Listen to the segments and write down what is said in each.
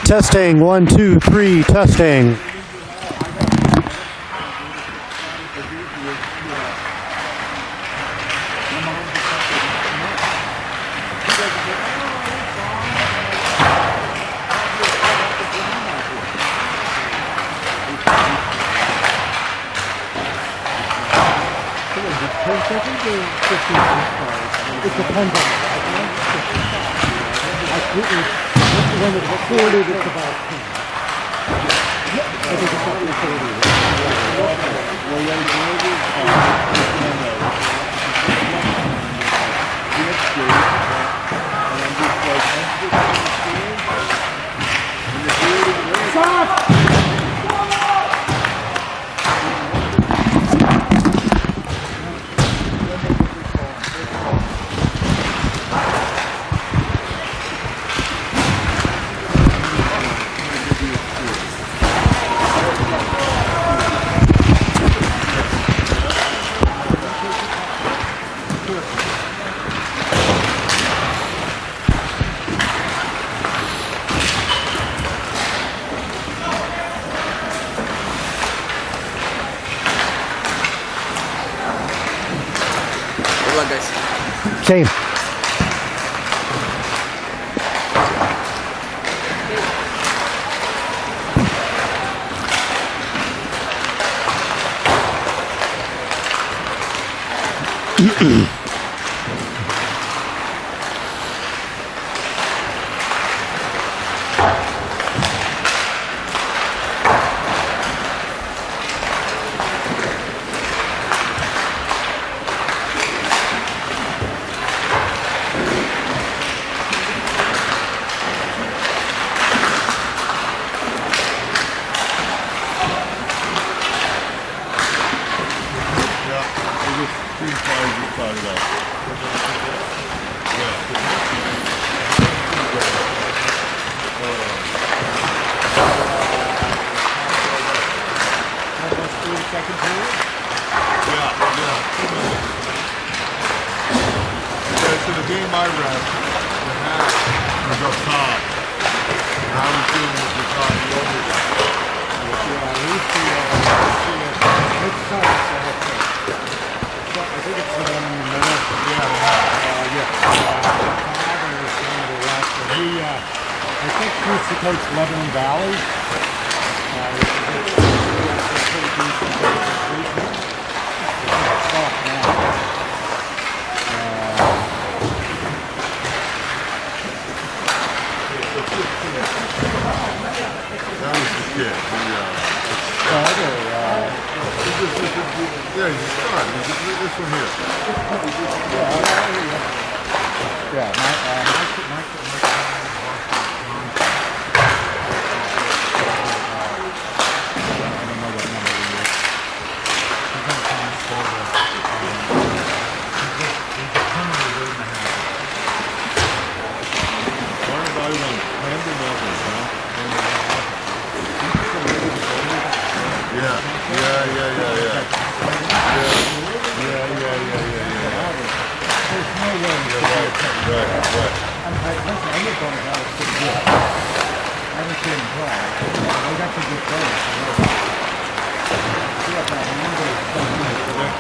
Testing, 1, 2, 3, testing. It depends on when it's recorded, it's about 10. I think it's about 30. Stop! Same.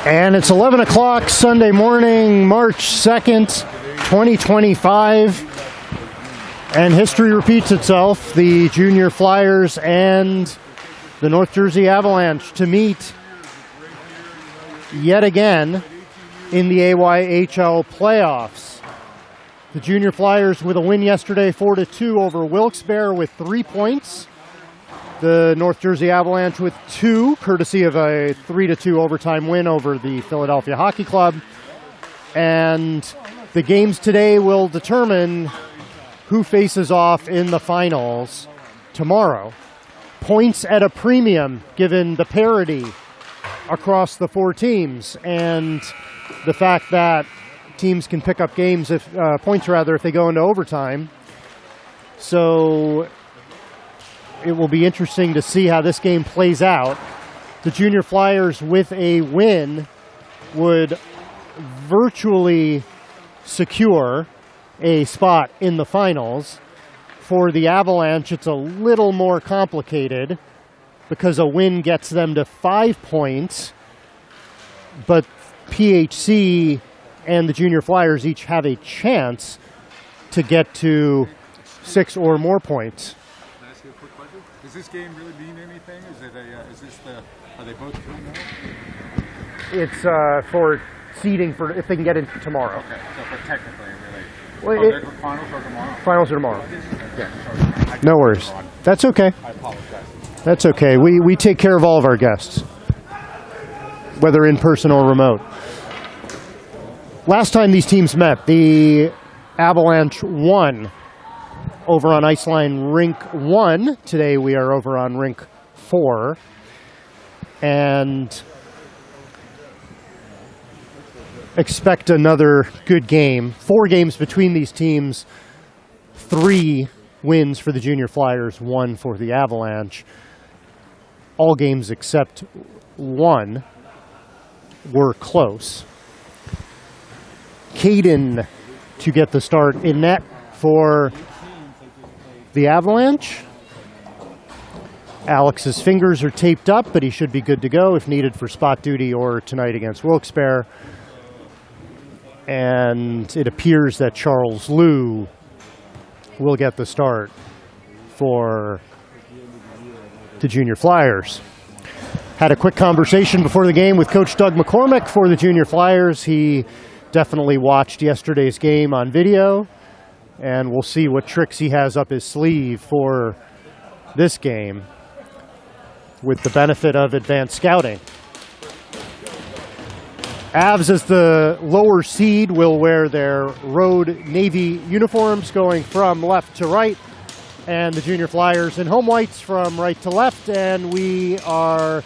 And it's 11 o'clock Sunday morning, March 2nd, 2025. And history repeats itself. The Junior Flyers and the North Jersey Avalanche to meet yet again in the AYHL playoffs. The Junior Flyers with a win yesterday, 4-2 over Wilkes-Barre with 3 points. The North Jersey Avalanche with 2, courtesy of a 3-2 overtime win over the Philadelphia Hockey Club. And the games today will determine who faces off in the finals tomorrow. Points at a premium, given the parity across the 4 teams and the fact that teams can pick up games points if they go into overtime. So it will be interesting to see how this game plays out. The Junior Flyers with a win would virtually secure a spot in the finals. For the Avalanche, it's a little more complicated because a win gets them to 5 points, but PHC and the Junior Flyers each have a chance to get to 6 or more points. Can I ask you a quick question? Does this game really mean anything? Are they both doing that? It's for seeding for if they can get in tomorrow. Okay, so but technically, really. Well, Their finals are tomorrow? Finals are tomorrow. Yeah. Sorry. No worries. That's okay. I apologize. That's okay. We take care of all of our guests, whether in person or remote. Last time these teams met, the Avalanche won over on Iceline Rink 1. Today we are over on Rink 4. And expect another good game. 4 games between these teams. 3 wins for the Junior Flyers, 1 for the Avalanche. All games except 1 were close. Caden to get the start in net for the Avalanche. Alex's fingers are taped up, but he should be good to go if needed for spot duty or tonight against Wilkes-Barre. And it appears that Charles Liu will get the start for the Junior Flyers. Had a quick conversation before the game with Coach Doug McCormick for the Junior Flyers. He definitely watched yesterday's game on video, and we'll see what tricks he has up his sleeve for this game with the benefit of advanced scouting. Avs, as the lower seed, will wear their road navy uniforms going from left to right, and the Junior Flyers in home whites from right to left, and we are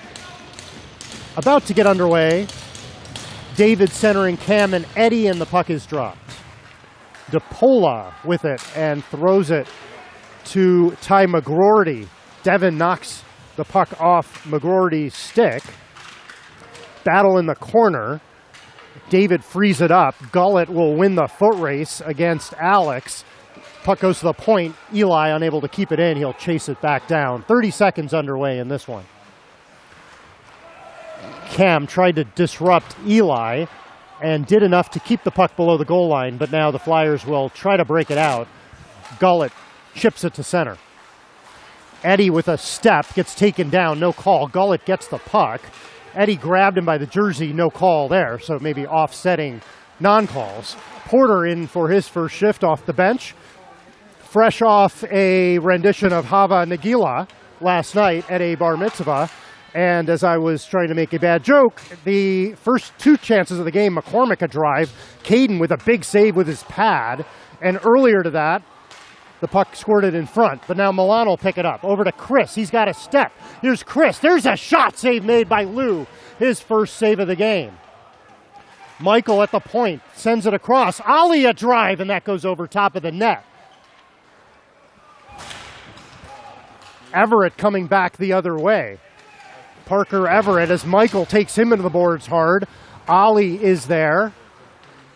about to get underway. David centering Cam and Eddie, and the puck is dropped. DePola with it and throws it to Ty McGroarty. Devin knocks the puck off McGroarty's stick. Battle in the corner. David frees it up. Gullett will win the foot race against Alex. Puck goes to the point. Eli unable to keep it in. He'll chase it back down. 30 seconds underway in this one. Cam tried to disrupt Eli and did enough to keep the puck below the goal line, but now the Flyers will try to break it out. Gullett chips it to center. Eddie with a step gets taken down, no call. Gullett gets the puck. Eddie grabbed him by the jersey, no call there, so maybe offsetting non-calls. Porter in for his first shift off the bench. Fresh off a rendition of Hava Nagila last night at a bar mitzvah. And as I was trying to make a bad joke, the first 2 chances of the game, McCormick a drive, Caden with a big save with his pad, and earlier to that, the puck squirted in front. But now Milan will pick it up. Over to Chris. He's got a step. Here's Chris. There's a shot save made by Lou. His first save of the game. Michael at the point. Sends it across. Ali a drive, and that goes over top of the net. Everett coming back the other way. Parker Everett as Michael takes him into the boards hard. Ali is there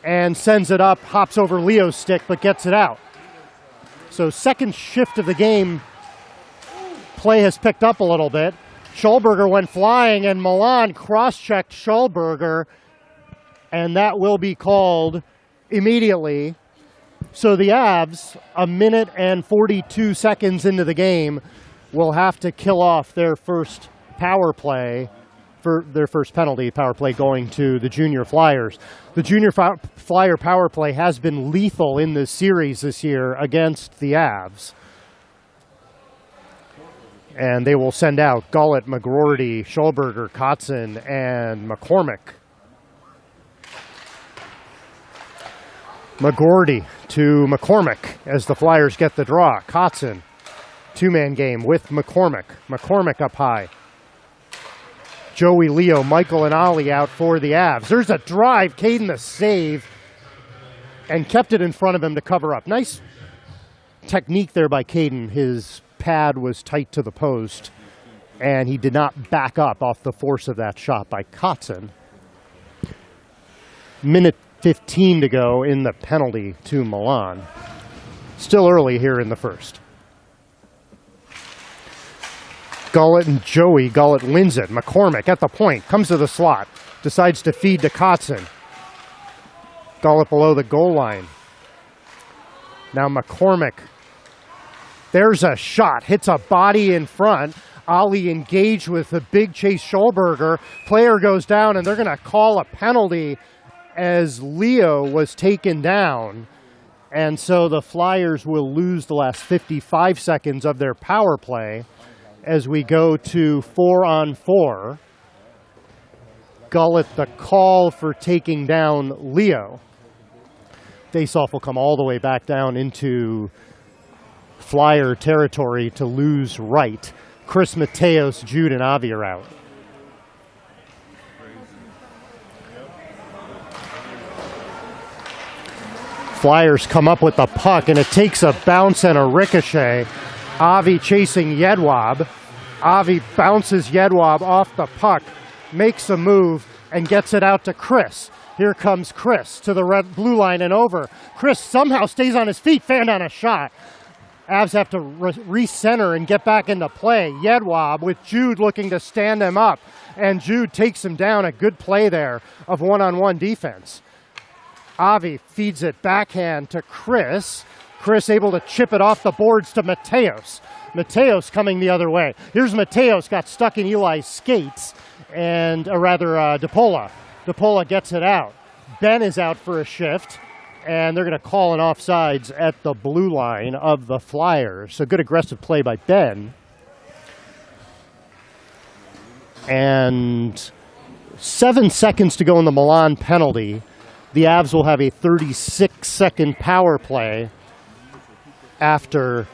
and sends it up, hops over Leo's stick, but gets it out. So second shift of the game, play has picked up a little bit. Schulberger went flying, and Milan cross-checked Schulberger, and that will be called immediately. So the Avs, 1 minute and 42 seconds into the game, will have to kill off their first power play for their first penalty, power play going to the Junior Flyers. The Junior Flyer power play has been lethal in this series this year against the Avs. And they will send out Gullett, McGroarty, Schulberger, Kotzen, and McCormick. McGroarty to McCormick as the Flyers get the draw. Kotzen, two-man game with McCormick. McCormick up high. Joey, Leo, Michael, and Ollie out for the Avs. There's a drive. Caden the save and kept it in front of him to cover up. Nice technique there by Caden. His pad was tight to the post, and he did not back up off the force of that shot by Kotzen. Minute 15 to go in the penalty to Milan. Still early here in the first. Gullett and Joey. Gullett wins it. McCormick at the point. Comes to the slot. Decides to feed to Kotzen. Gullett below the goal line. Now McCormick. There's a shot. Hits a body in front. Ollie engaged with a big Chase Schulberger. Player goes down, and they're going to call a penalty as Leo was taken down. And so the Flyers will lose the last 55 seconds of their power play as we go to 4-on-4. Gullett the call for taking down Leo. Faceoff will come all the way back down into Flyer territory to lose right. Chris Mateos, Jude, and Avi are out. Flyers come up with the puck, and it takes a bounce and a ricochet. Avi chasing Yedwab. Avi bounces Yedwab off the puck, makes a move, and gets it out to Chris. Here comes Chris to the red blue line and over. Chris somehow stays on his feet, fanned on a shot. Avs have to recenter and get back into play. Yedwab with Jude looking to stand him up, and Jude takes him down. A good play there of one-on-one defense. Avi feeds it backhand to Chris. Chris able to chip it off the boards to Mateos. Mateos coming the other way. Here's Mateos, got stuck in Eli's skates, and DePola. DePola gets it out. Ben is out for a shift, and they're going to call an offsides at the blue line of the Flyers. So good aggressive play by Ben. And 7 seconds to go in the Milan penalty. The Avs will have a 36-second power play after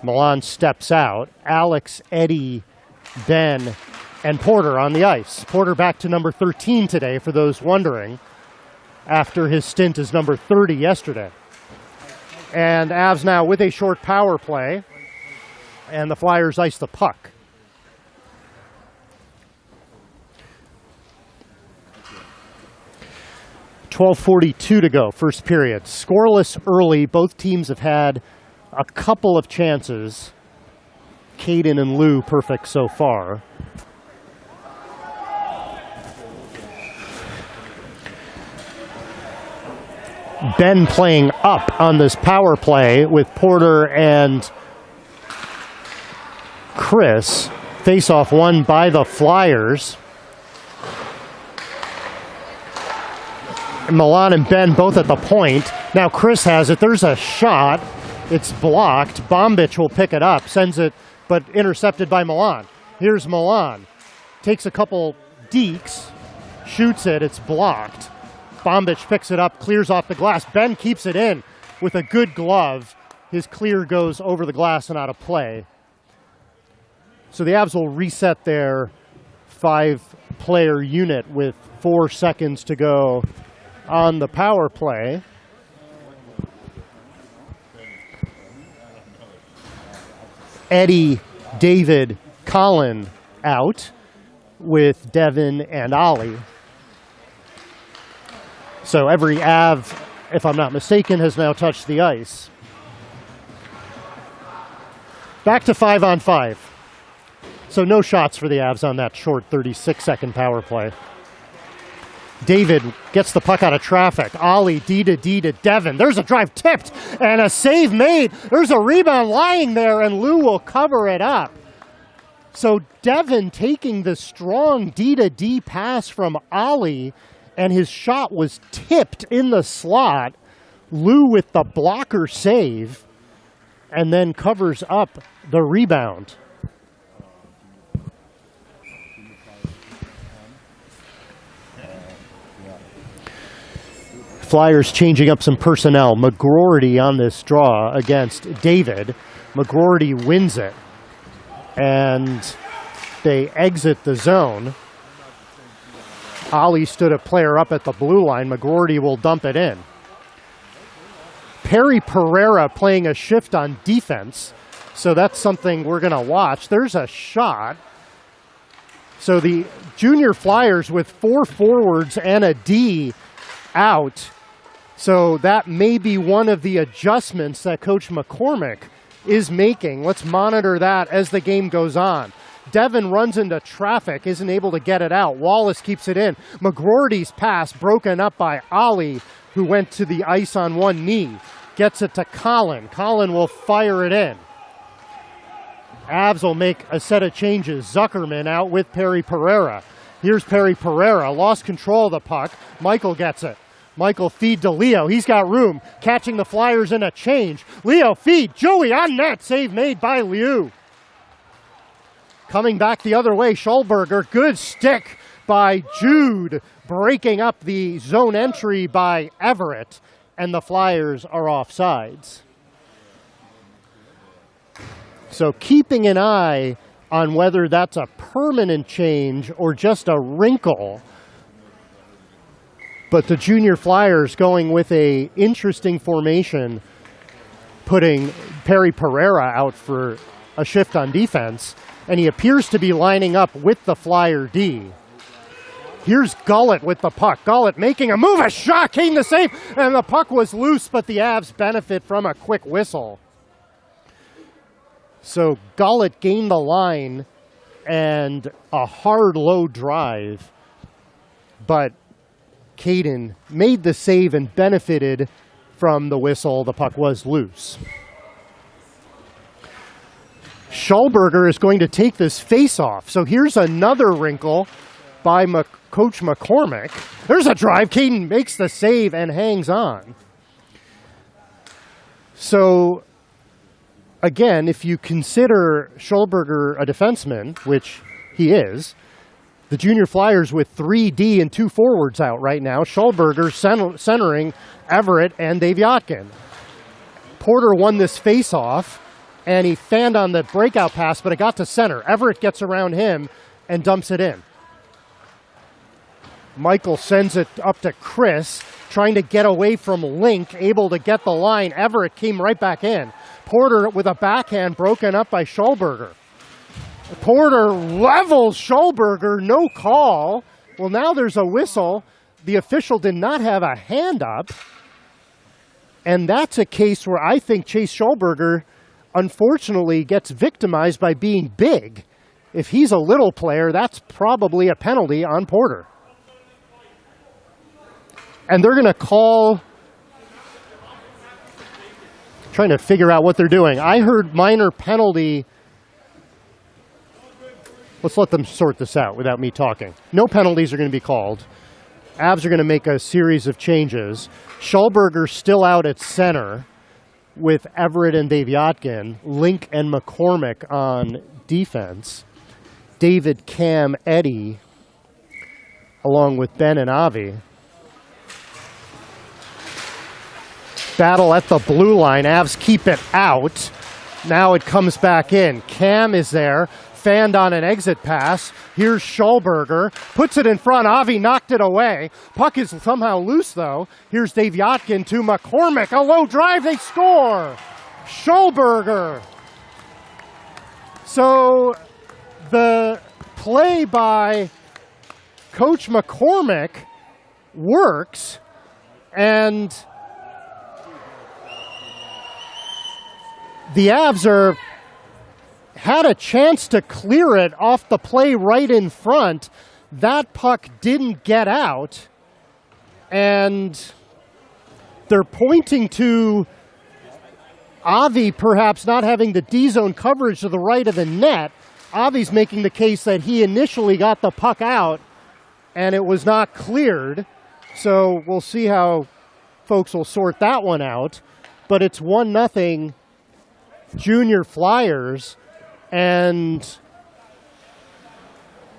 Milan steps out. Alex, Eddie, Ben, and Porter on the ice. Porter back to number 13 today, for those wondering, after his stint as number 30 yesterday. And Avs now with a short power play, and the Flyers ice the puck. .12:42 to go, first period. Scoreless early. Both teams have had a couple of chances. Caden and Lou perfect so far. Ben playing up on this power play with Porter and Chris. Face-off won by the Flyers. Milan and Ben both at the point. Now Chris has it. There's a shot. It's blocked. Bombich will pick it up. Sends it, but intercepted by Milan. Here's Milan. Takes a couple dekes. Shoots it. It's blocked. Bombich picks it up. Clears off the glass. Ben keeps it in with a good glove. His clear goes over the glass and out of play. So the Avs will reset their 5-player unit with 4 seconds to go on the power play. Eddie, David, Colin out with Devin and Ollie. So every Av, if I'm not mistaken, has now touched the ice. Back to 5-on-5. So no shots for the Avs on that short 36-second power play. David gets the puck out of traffic. Ollie, D to Devin. There's a drive tipped and a save made. There's a rebound lying there, and Lou will cover it up. So Devin taking the strong D-to-D pass from Ollie, and his shot was tipped in the slot. Lou with the blocker save, and then covers up the rebound. Flyers changing up some personnel. McGroarty on this draw against David. McGroarty wins it, and they exit the zone. Ollie stood a player up at the blue line. McGroarty will dump it in. Perry Pereira playing a shift on defense, so that's something we're going to watch. There's a shot. So the Junior Flyers with 4 forwards and a D out. So that may be one of the adjustments that Coach McCormick is making. Let's monitor that as the game goes on. Devin runs into traffic, isn't able to get it out. Wallace keeps it in. McGroarty's pass broken up by Ollie, who went to the ice on one knee. Gets it to Colin. Colin will fire it in. Avs will make a set of changes. Zuckerman out with Perry Pereira. Here's Perry Pereira. Lost control of the puck. Michael gets it. Michael feed to Leo. He's got room. Catching the Flyers in a change. Leo feed. Joey on net. Save made by Liu. Coming back the other way, Schulberger. Good stick by Jude. Breaking up the zone entry by Everett. And the Flyers are offsides. So keeping an eye on whether that's a permanent change or just a wrinkle. But the Junior Flyers going with a interesting formation, putting Perry Pereira out for a shift on defense, and he appears to be lining up with the Flyer D. Here's Gullett with the puck. Gullett making a move, a shot, came the save, and the puck was loose, but the Avs benefit from a quick whistle. So Gullett gained the line and a hard low drive, but Caden made the save and benefited from the whistle. The puck was loose. Schulberger is going to take this face-off. So here's another wrinkle by Coach McCormick. There's a drive. Caden makes the save and hangs on. So, again, if you consider Schulberger a defenseman, which he is, the Junior Flyers with 3 D and 2 forwards out right now. Schulberger centering Everett and Davyotkin. Porter won this face-off, and he fanned on the breakout pass, but it got to center. Everett gets around him and dumps it in. Michael sends it up to Chris, trying to get away from Link, able to get the line. Everett came right back in. Porter with a backhand broken up by Schulberger. Porter levels Schulberger, no call. Well, now there's a whistle. The official did not have a hand up. And that's a case where I think Chase Schulberger, unfortunately, gets victimized by being big. If he's a little player, that's probably a penalty on Porter. And they're going to call, trying to figure out what they're doing. I heard minor penalty. Let's let them sort this out without me talking. No penalties are going to be called. Avs are going to make a series of changes. Schulberger still out at center with Everett and Davyotkin. Link and McCormick on defense. David, Cam, Eddie, along with Ben and Avi. Battle at the blue line. Avs keep it out. Now it comes back in. Cam is there. Fanned on an exit pass. Here's Schulberger. Puts it in front. Avi knocked it away. Puck is somehow loose, though. Here's Davyotkin to McCormick. A low drive. They score. Schulberger. So the play by Coach McCormick works, and the Avs had a chance to clear it off the play right in front. That puck didn't get out, and they're pointing to Avi perhaps not having the D-zone coverage to the right of the net, Avi's making the case that he initially got the puck out and it was not cleared. So we'll see how folks will sort that one out. But it's 1-0 Junior Flyers. And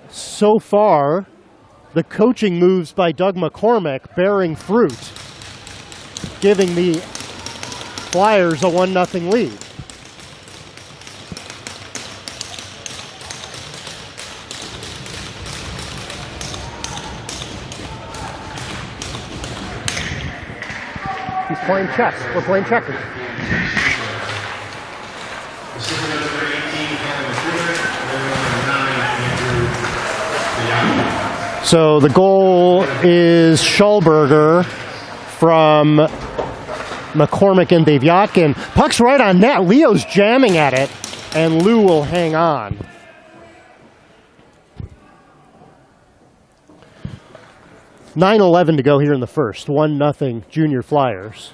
so far, the coaching moves by Doug McCormick bearing fruit, giving the Flyers a 1-0 lead. He's playing chess. We're playing checkers. So the goal is Schulberger from McCormick and Devyatkin. Puck's right on net. Leo's jamming at it, and Lou will hang on. .9:11 to go here in the first. 1-0 Junior Flyers.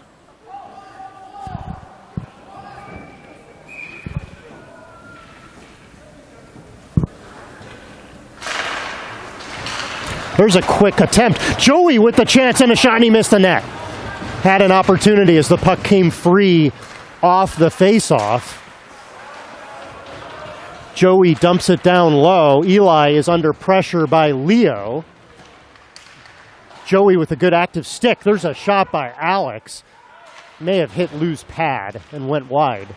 There's a quick attempt. Joey with the chance and a shot, and he missed the net. Had an opportunity as the puck came free off the faceoff. Joey dumps it down low. Eli is under pressure by Leo. Joey with a good active stick. There's a shot by Alex. May have hit Lou's pad and went wide.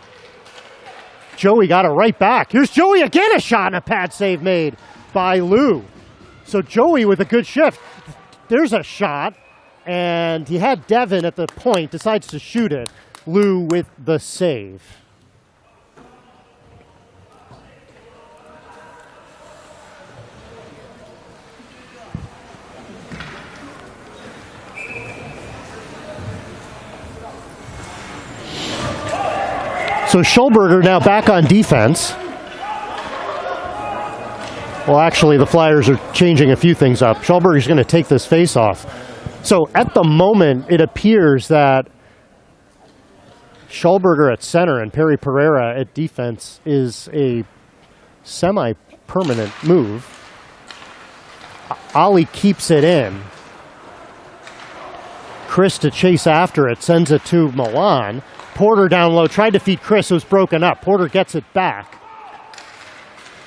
Joey got it right back. Here's Joey again, a shot and a pad save made by Lou. So Joey with a good shift. There's a shot, and he had Devin at the point, decides to shoot it. Lou with the save. So Schulberger now back on defense. Well, actually, the Flyers are changing a few things up. Schulberger's going to take this face-off. So at the moment, it appears that Schulberger at center and Perry Pereira at defense is a semi-permanent move. Ollie keeps it in. Chris to chase after it, sends it to Milan. Porter down low, tried to feed Chris, it was broken up. Porter gets it back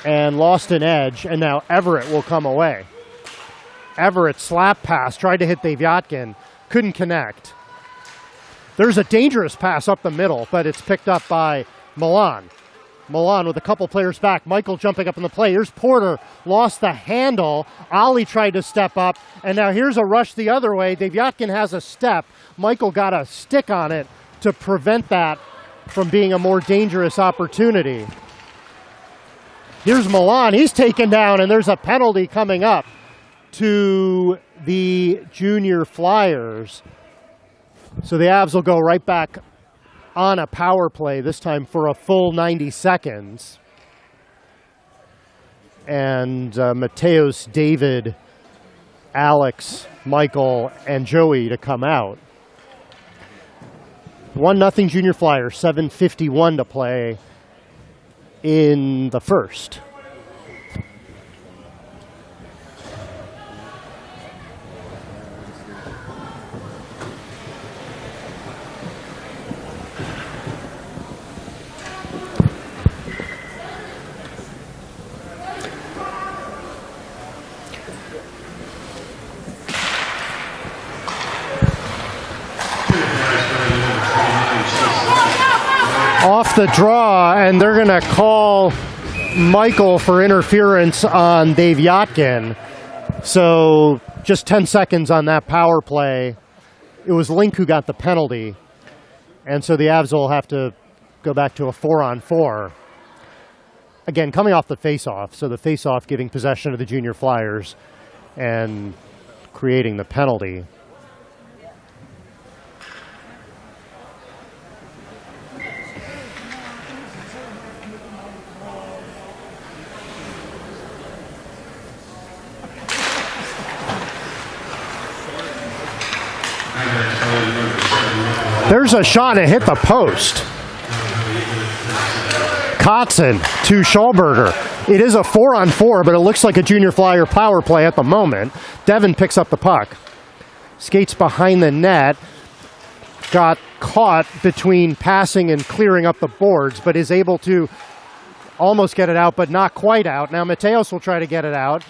and lost an edge, and now Everett will come away. Everett slap pass, tried to hit Devyatkin, couldn't connect. There's a dangerous pass up the middle, but it's picked up by Milan. Milan with a couple players back. Michael jumping up in the play. Here's Porter, lost the handle. Ollie tried to step up, and now here's a rush the other way. Devyatkin has a step. Michael got a stick on it to prevent that from being a more dangerous opportunity. Here's Milan. He's taken down, and there's a penalty coming up to the Junior Flyers. So the Avs will go right back on a power play, this time for a full 90 seconds. And Mateos, David, Alex, Michael, and Joey to come out. 1-0 Junior Flyers, 7:51 to play in the first. Off the draw, and they're going to call Michael for interference on Devyatkin. So just 10 seconds on that power play. It was Link who got the penalty, and so the Avs will have to go back to a 4-on-4. Again, coming off the face-off, so the face-off giving possession to the Junior Flyers and creating the penalty. There's a shot, it hit the post. Kotzen to Schulberger. It is a 4-on-4, but it looks like a Junior Flyer power play at the moment. Devin picks up the puck. Skates behind the net. Got caught between passing and clearing up the boards, but is able to almost get it out, but not quite out. Now Mateos will try to get it out,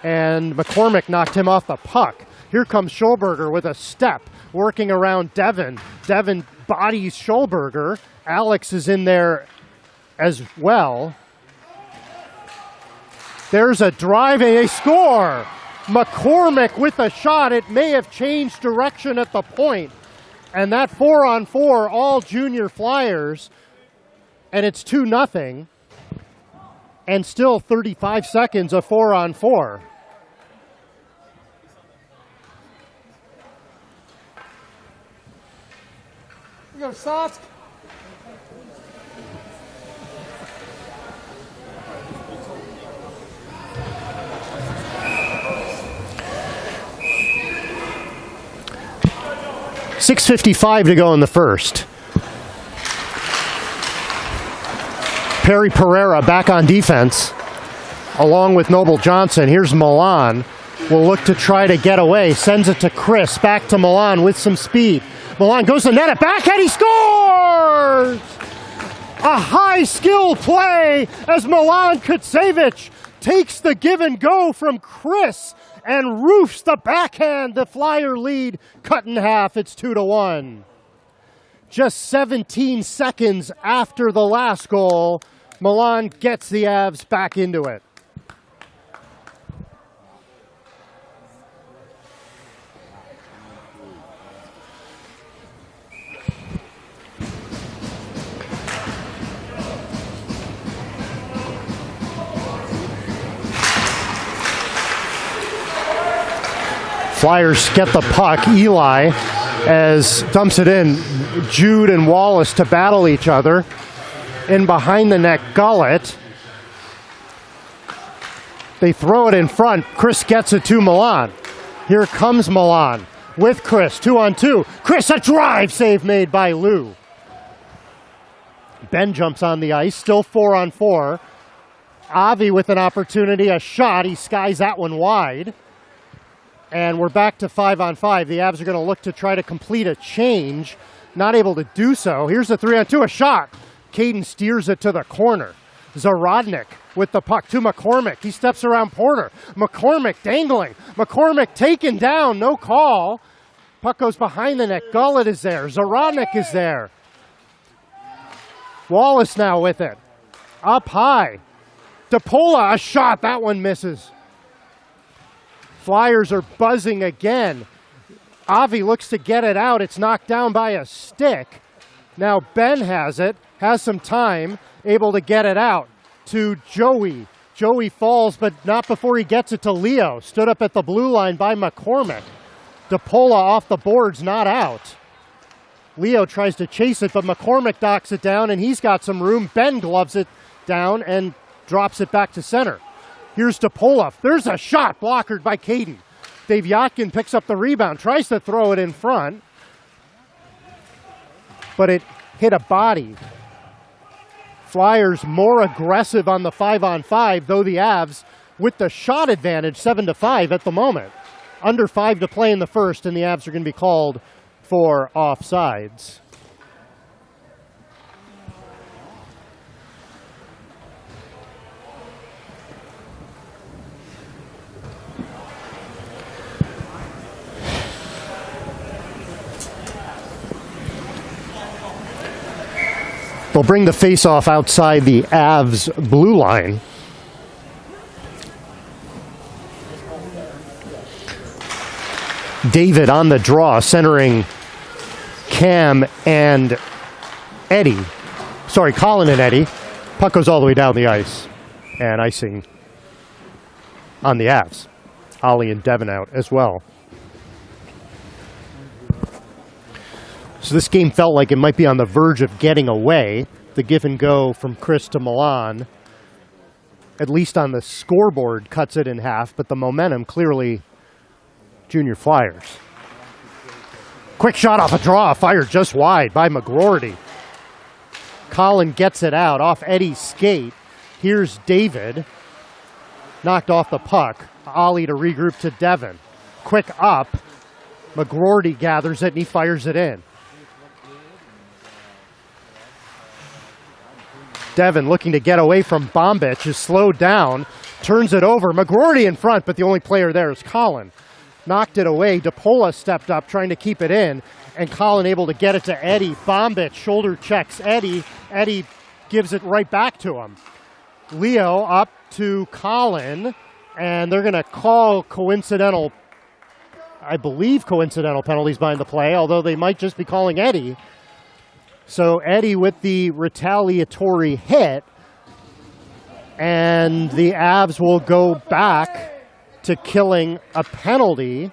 and McCormick knocked him off the puck. Here comes Schulberger with a step, working around Devin. Devin bodies Schulberger. Alex is in there as well. There's a drive and a score. McCormick with a shot. It may have changed direction at the point. And that 4-on-4, all Junior Flyers, and it's 2-0. And still 35 seconds of 4-on-4. We go, Soft. .6:55 to go in the first. Perry Pereira back on defense, along with Noble Johnson. Here's Milan. Will look to try to get away. Sends it to Chris. Back to Milan with some speed. Milan goes to net it. Backhand. He scores! A high skill play as Milan Kutsevich takes the give and go from Chris and roofs the backhand. The Flyer lead cut in half. It's 2-1. Just 17 seconds after the last goal, Milan gets the Avs back into it. Flyers get the puck. Eli as dumps it in. Jude and Wallace to battle each other. In behind the net, Gullett. They throw it in front. Chris gets it to Milan. Here comes Milan with Chris. 2-on-2. Chris, a drive save made by Lou. Ben jumps on the ice. Still 4-on-4. Avi with an opportunity. A shot. He skies that one wide. And we're back to 5-on-5. The Avs are going to look to try to complete a change. Not able to do so. Here's the 3-on-2, a shot. Caden steers it to the corner. Zarodnik with the puck to McCormick. He steps around Porter. McCormick dangling. McCormick taken down, no call. Puck goes behind the net. Gullett is there. Zarodnik is there. Wallace now with it. Up high. DePola, a shot. That one misses. Flyers are buzzing again. Avi looks to get it out. It's knocked down by a stick. Now Ben has it, has some time, able to get it out to Joey. Joey falls, but not before he gets it to Leo. Stood up at the blue line by McCormick. DePola off the boards, not out. Leo tries to chase it, but McCormick docks it down, and he's got some room. Ben gloves it down and drops it back to center. Here's DePola. There's a shot blockered by Caden. Dave Yatkin picks up the rebound, tries to throw it in front, but it hit a body. Flyers more aggressive on the 5-on-5, though the Avs with the shot advantage 7-5 at the moment. Under 5 to play in the first, and the Avs are going to be called for offsides. They'll bring the face-off outside the Avs blue line. David on the draw, centering Cam and Eddie. Sorry, Colin and Eddie. Puck goes all the way down the ice. And icing on the Avs. Ollie and Devin out as well. So this game felt like it might be on the verge of getting away. The give and go from Chris to Milan, at least on the scoreboard, cuts it in half, but the momentum clearly Junior Flyers. Quick shot off a draw, fired just wide by McGroarty. Colin gets it out off Eddie's skate. Here's David. Knocked off the puck. Ollie to regroup to Devin. Quick up. McGroarty gathers it and he fires it in. Devin looking to get away from Bombich is slowed down. Turns it over. McGroarty in front, but the only player there is Colin. Knocked it away. DePola stepped up trying to keep it in. And Colin able to get it to Eddie. Bombich shoulder checks Eddie. Eddie gives it right back to him. Leo up to Colin. And they're going to call coincidental penalties behind the play, although they might just be calling Eddie. So Eddie with the retaliatory hit. And the Avs will go back to killing a penalty.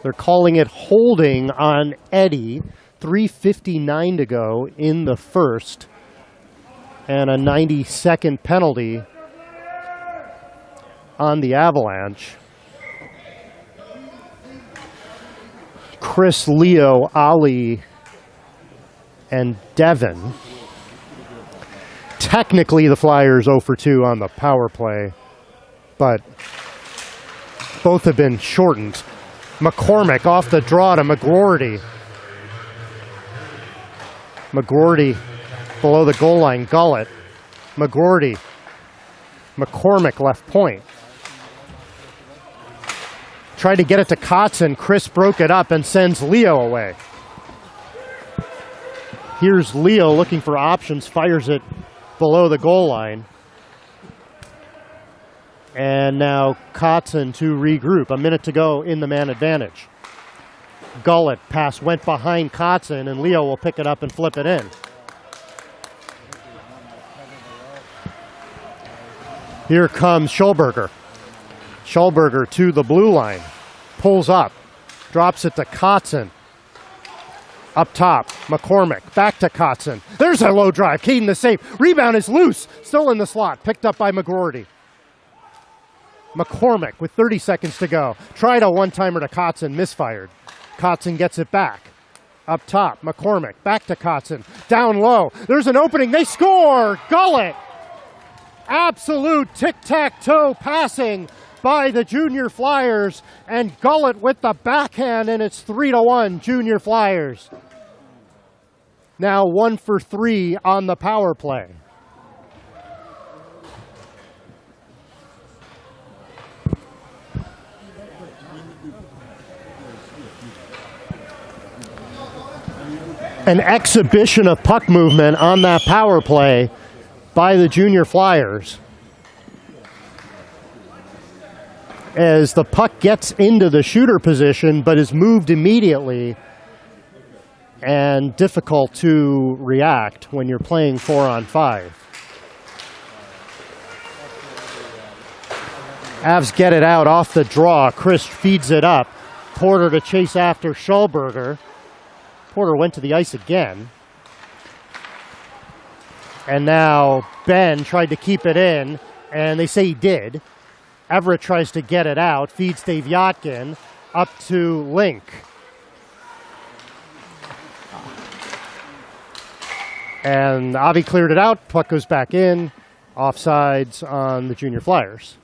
They're calling it holding on Eddie. 3:59 to go in the first. And a 90-second penalty on the Avalanche. Chris, Leo, Ali, and Devin. Technically, the Flyers 0 for 2 on the power play, but both have been shortened. McCormick off the draw to McGroarty. McGroarty below the goal line. Gullett. McGroarty. McCormick left point. Tried to get it to Kotzen. Chris broke it up and sends Leo away. Here's Leo looking for options. Fires it below the goal line. And now Kotzen to regroup. A minute to go in the man advantage. Gullett pass went behind Kotzen, and Leo will pick it up and flip it in. Here comes Schulberger. Schulberger to the blue line. Pulls up. Drops it to Kotzen. Up top, McCormick. Back to Kotzen. There's a low drive. Keaton the save. Rebound is loose. Still in the slot. Picked up by McGroarty. McCormick with 30 seconds to go. Tried a one-timer to Kotzen. Misfired. Kotzen gets it back. Up top, McCormick. Back to Kotzen. Down low. There's an opening. They score! Gullett! Absolute tic-tac-toe passing by the Junior Flyers. And Gullett with the backhand, and it's 3-1 Junior Flyers. Now 1 for 3 on the power play. An exhibition of puck movement on that power play by the Junior Flyers. As the puck gets into the shooter position but is moved immediately, and difficult to react when you're playing 4-on-5. Avs get it out off the draw. Chris feeds it up. Porter to chase after Schulberger. Porter went to the ice again. And now Ben tried to keep it in, and they say he did. Everett tries to get it out, feeds Dave Yotkin up to Link. And Avi cleared it out, puck goes back in, offsides on the Junior Flyers.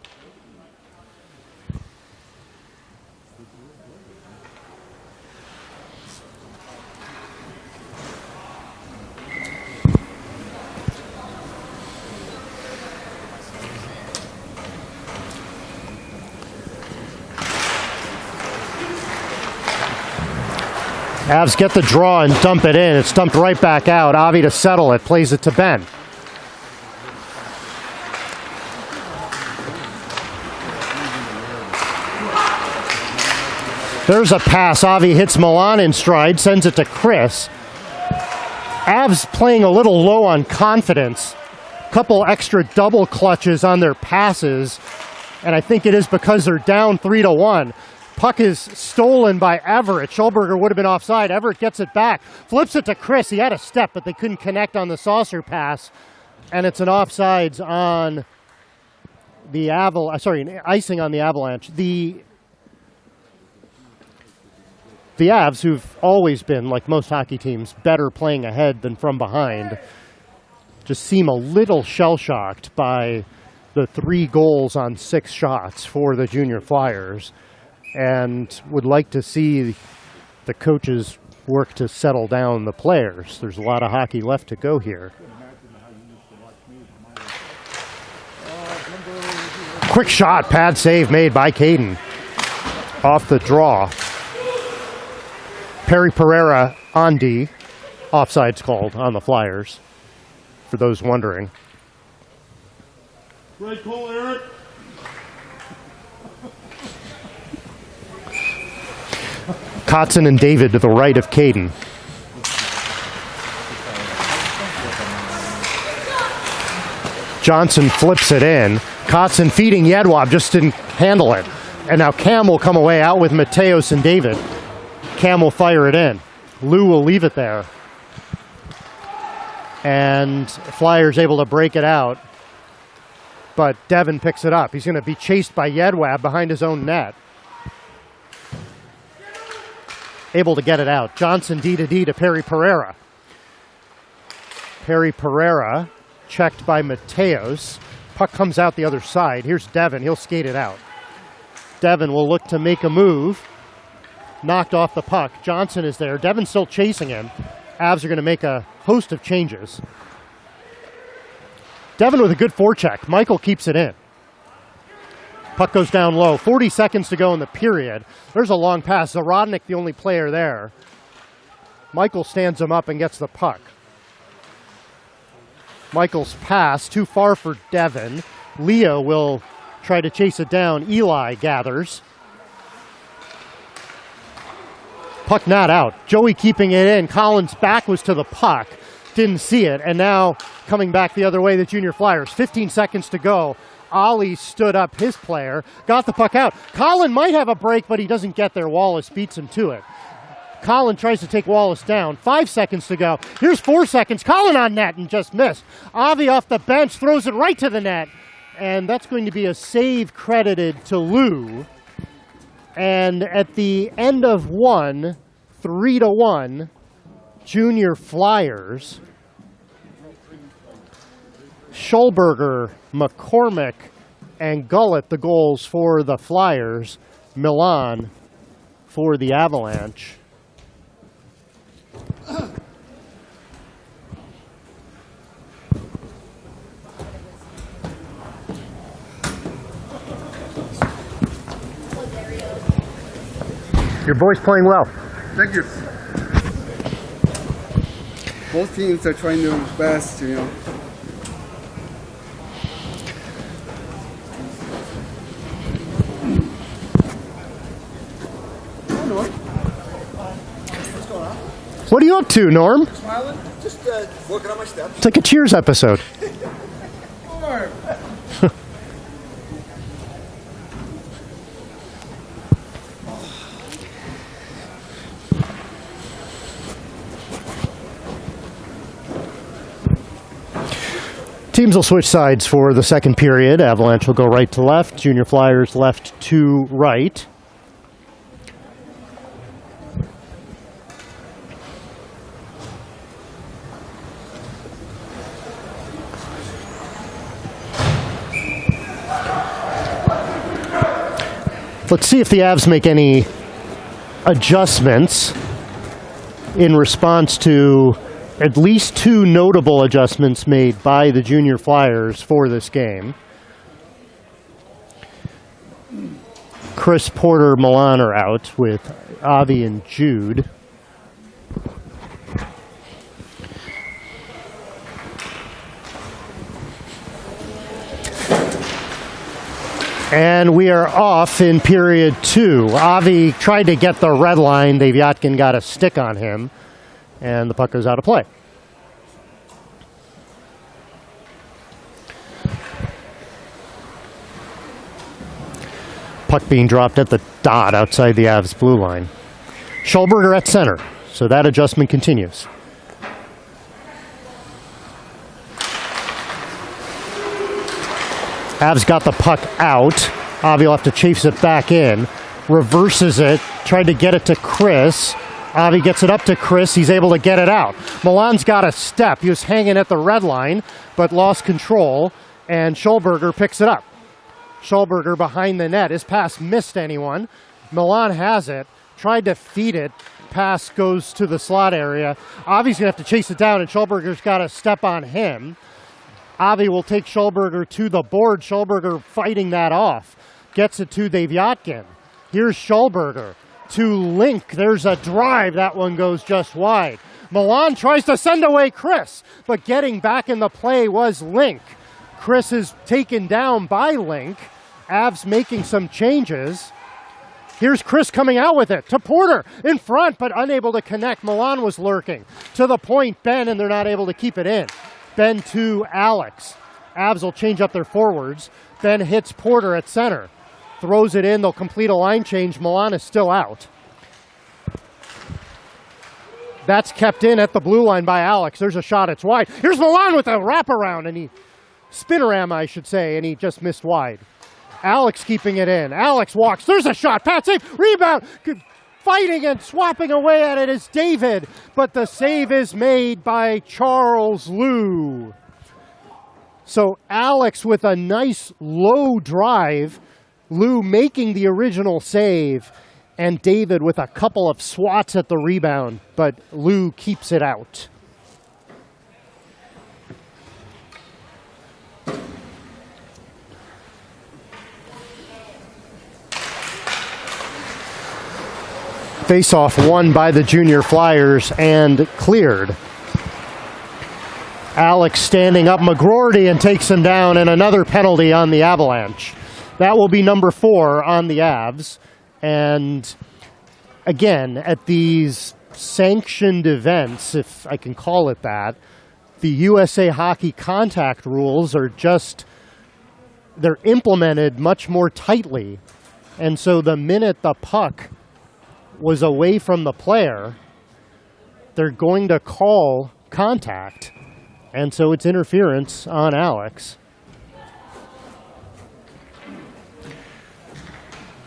Avs get the draw and dump it in. It's dumped right back out. Avi to settle it. Plays it to Ben. There's a pass. Avi hits Milan in stride. Sends it to Chris. Avs playing a little low on confidence. Couple extra double clutches on their passes. And I think it is because they're down 3-1. Puck is stolen by Everett. Schulberger would have been offside. Everett gets it back. Flips it to Chris. He had a step, but they couldn't connect on the saucer pass. And it's an offsides on the icing on the Avalanche. the Avs, who've always been, like most hockey teams, better playing ahead than from behind, just seem a little shell-shocked by the 3 goals on 6 shots for the Junior Flyers, and would like to see the coaches work to settle down the players. There's a lot of hockey left to go here. Quick shot, pad save made by Caden. Off the draw. Perry Pereira on D. Offside's called on the Flyers, for those wondering. Great call, Eric. Kotzen and David to the right of Caden. Johnson flips it in. Kotzen feeding Yedwab, just didn't handle it. And now Cam will come away out with Mateos and David. Cam will fire it in. Lou will leave it there. And Flyers able to break it out. But Devin picks it up. He's going to be chased by Yedwab behind his own net. Able to get it out. Johnson D to Perry Pereira. Perry Pereira checked by Mateos. Puck comes out the other side. Here's Devin. He'll skate it out. Devin will look to make a move. Knocked off the puck. Johnson is there. Devin's still chasing him. Avs are going to make a host of changes. Devin with a good forecheck. Michael keeps it in. Puck goes down low. 40 seconds to go in the period. There's a long pass. Zarodnik, the only player there. Michael stands him up and gets the puck. Michael's pass, too far for Devin. Leo will try to chase it down. Eli gathers. Puck not out. Joey keeping it in. Collins' back was to the puck. Didn't see it. And now coming back the other way, the Junior Flyers. 15 seconds to go. Ollie stood up his player. Got the puck out. Colin might have a break, but he doesn't get there. Wallace beats him to it. Colin tries to take Wallace down. 5 seconds to go. Here's 4 seconds. Colin on net and just missed. Avi off the bench throws it right to the net. And that's going to be a save credited to Lou. And at the end of 1, 3-1, Junior Flyers. Schulberger, McCormick, and Gullett, the goals for the Flyers. Milan for the Avalanche. Your boy's playing well. Thank you. Both teams are trying their best, you know. What are you up to, Norm? Smiling, just working on my steps. It's like a Cheers episode. Norm. Teams will switch sides for the second period. Avalanche will go right to left. Junior Flyers left to right. Let's see if the Avs make any adjustments in response to at least 2 notable adjustments made by the Junior Flyers for this game. Chris Porter, Milan are out with Avi and Jude. And we are off in period 2. Avi tried to get the red line. Devyatkin got a stick on him. And the puck goes out of play. Puck being dropped at the dot outside the Avs blue line. Schulberger at center. So that adjustment continues. Avs got the puck out. Avi will have to chase it back in. reverses it, tried to get it to Chris. Avi gets it up to Chris. He's able to get it out. Milan's got a step. He was hanging at the red line, but lost control, and Schulberger picks it up. Schulberger behind the net. His pass missed anyone. Milan has it. Tried to feed it. Pass goes to the slot area. Avi's going to have to chase it down, and Schulberger's got to step on him. Avi will take Schulberger to the board. Schulberger fighting that off. Gets it to Devyatkin. Here's Schulberger to Link. There's a drive. That one goes just wide. Milan tries to send away Chris, but getting back in the play was Link. Chris is taken down by Link. Avs making some changes. Here's Chris coming out with it to Porter in front, but unable to connect. Milan was lurking. To the point, Ben, and they're not able to keep it in. Ben to Alex. Avs will change up their forwards. Ben hits Porter at center. Throws it in. They'll complete a line change. Milan is still out. That's kept in at the blue line by Alex. There's a shot. It's wide. Here's Milan with a wraparound, and spin-around, I should say, and he just missed wide. Alex keeping it in. Alex walks. There's a shot. Pat save. Rebound. Fighting and swapping away at it is David, but the save is made by Charles Liu. So Alex with a nice low drive. Liu making the original save, and David with a couple of swats at the rebound, but Liu keeps it out. Face-off won by the Junior Flyers and cleared. Alex standing up McGroarty and takes him down, and another penalty on the Avalanche. That will be number 4 on the Avs. And again, at these sanctioned events, if I can call it that, the USA Hockey contact rules are they're implemented much more tightly. And so the minute the puck was away from the player, they're going to call contact. And so it's interference on Alex.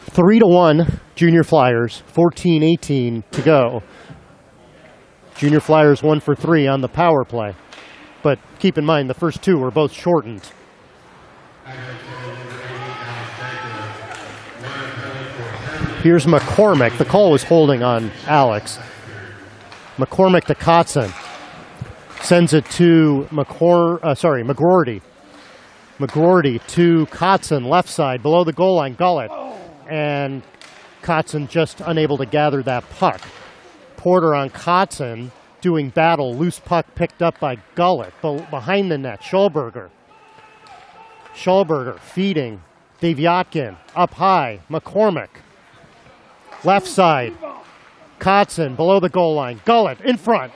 3-1, Junior Flyers, 14-18 to go. Junior Flyers 1 for 3 on the power play. But keep in mind, the first 2 were both shortened. Here's McCormick. The call was holding on Alex. McCormick to Kotzen. Sends it to McGroarty. McGroarty to Kotzen, left side, below the goal line, Gullet. And Kotzen just unable to gather that puck. Porter on Kotzen doing battle. Loose puck picked up by Gullet. Behind the net, Schulberger. Schulberger feeding. Devyatkin up high. McCormick. Left side. Kotzen below the goal line. Gullet in front.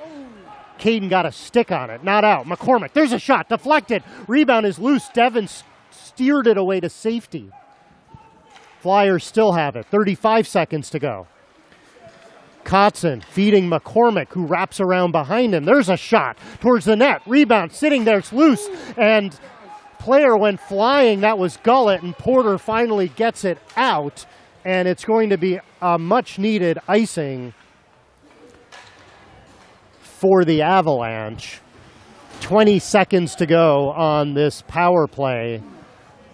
Caden got a stick on it. Not out. McCormick. There's a shot. Deflected. Rebound is loose. Devin steered it away to safety. Flyers still have it. 35 seconds to go. Kotzen feeding McCormick, who wraps around behind him. There's a shot towards the net. Rebound sitting there. It's loose. And player went flying. That was Gullet. And Porter finally gets it out. And it's going to be a much-needed icing for the Avalanche. 20 seconds to go on this power play.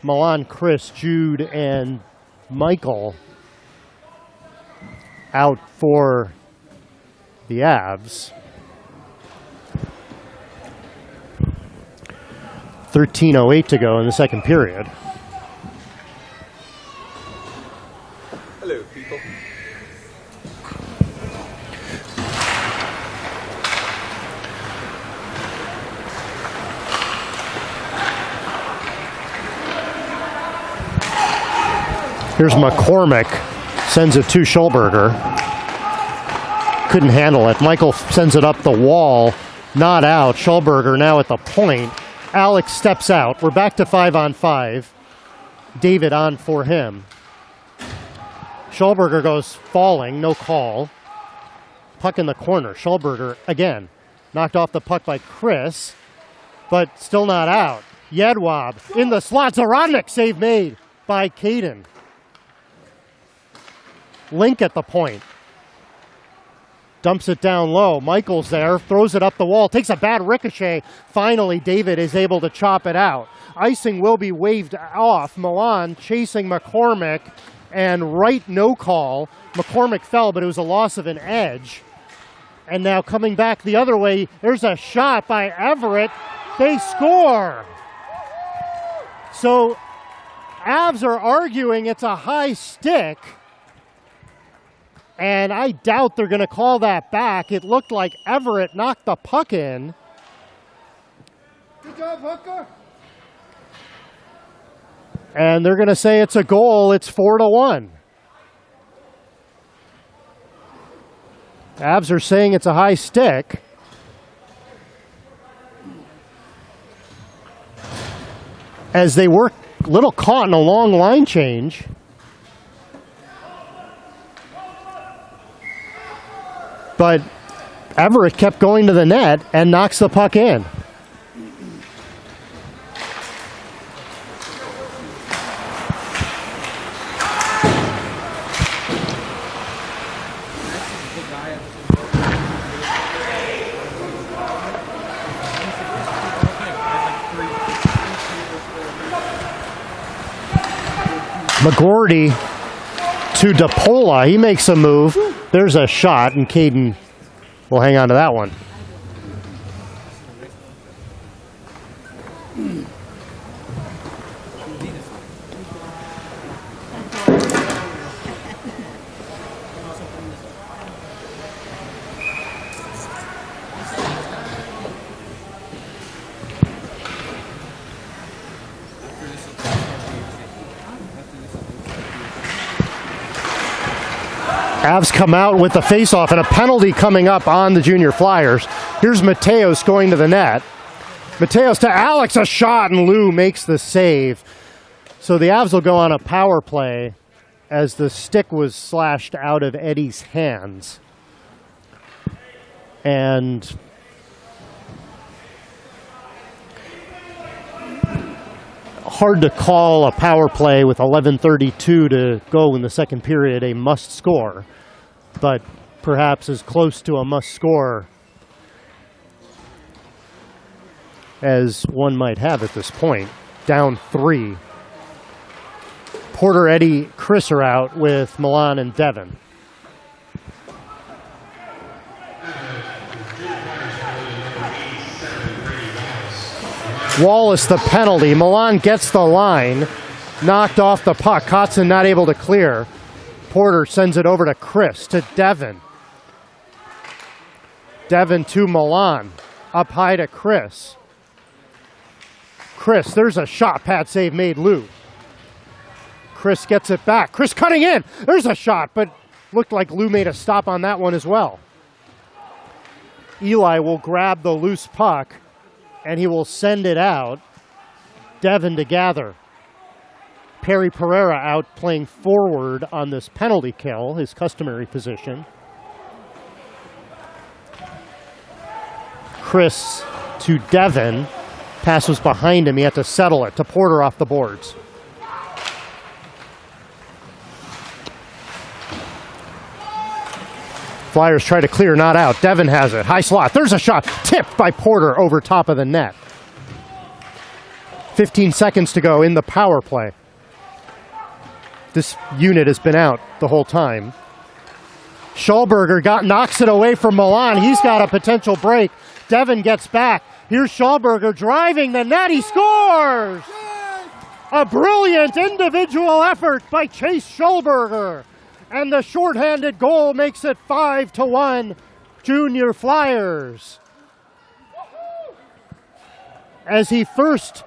Milan, Chris, Jude, and Michael out for the Avs. 13:08 to go in the second period. Hello, people. Here's McCormick, sends it to Schulberger. Couldn't handle it. Michael sends it up the wall, not out. Schulberger now at the point. Alex steps out. We're back to 5-on-5. David on for him. Schulberger goes falling, no call. Puck in the corner. Schulberger again. Knocked off the puck by Chris, but still not out. Yedwab in the slot. Zarodnik, save made by Caden. Link at the point. Dumps it down low. Michael's there, throws it up the wall, takes a bad ricochet. Finally, David is able to chop it out. Icing will be waved off. Milan chasing McCormick, and right no call. McCormick fell, but it was a loss of an edge. And now coming back the other way, there's a shot by Everett. They score. So Avs are arguing it's a high stick. And I doubt they're going to call that back. It looked like Everett knocked the puck in. Good job, Hooker. And they're going to say it's a goal. It's 4-1. Avs are saying it's a high stick. As they work a little caught in a long line change. But Everett kept going to the net and knocks the puck in. McGordy to DePola. He makes a move. There's a shot, and Caden will hang on to that one. Avs come out with the faceoff and a penalty coming up on the Junior Flyers. Here's Mateos going to the net. Mateos to Alex, a shot, and Lou makes the save. So the Avs will go on a power play as the stick was slashed out of Eddie's hands. And hard to call a power play with 11:32 to go in the second period a must score, but perhaps as close to a must score as one might have at this point. Down 3. Porter, Eddie, Chris are out with Milan and Devin. Wallace the penalty. Milan gets the line. Knocked off the puck. Kotzen not able to clear. Porter sends it over to Chris, to Devin. Devin to Milan. Up high to Chris. Chris, there's a shot. Pad save made Lou. Chris gets it back. Chris cutting in. There's a shot, but looked like Lou made a stop on that one as well. Eli will grab the loose puck, and he will send it out. Devin to gather. Perry Pereira out playing forward on this penalty kill, his customary position. Chris to Devin. Pass was behind him. He had to settle it to Porter off the boards. Flyers try to clear, not out. Devin has it. High slot. There's a shot. Tipped by Porter over top of the net. 15 seconds to go in the power play. This unit has been out the whole time. Schallberger knocks it away from Milan. He's got a potential break. Devin gets back. Here's Schallberger driving the net. He scores! A brilliant individual effort by Chase Schallberger. And the shorthanded goal makes it 5-1 Junior Flyers. As he first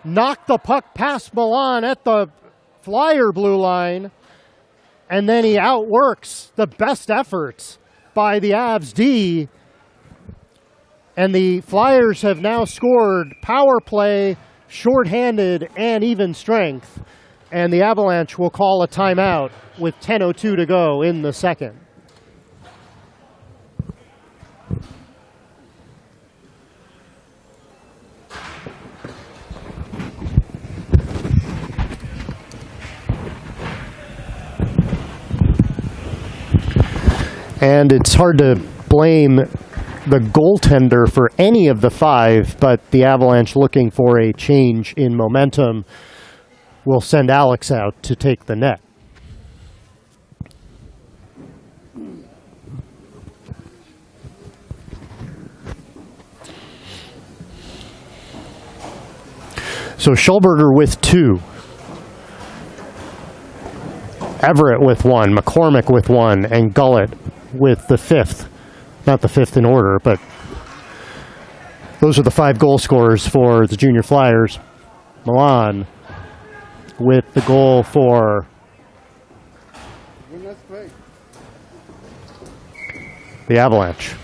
knocked the puck past Milan at the Flyer blue line, and then he outworks the best efforts by the Avs D. And the Flyers have now scored power play, shorthanded, and even strength. And the Avalanche will call a timeout with 10:02 to go in the second. And it's hard to blame the goaltender for any of the 5, but the Avalanche, looking for a change in momentum, will send Alex out to take the net. So Schulberger with 2. Everett with 1, McCormick with 1, and Gullett with the 5th. Not the 5th in order, but those are the 5 goal scorers for the Junior Flyers. Milan with the goal for the Avalanche.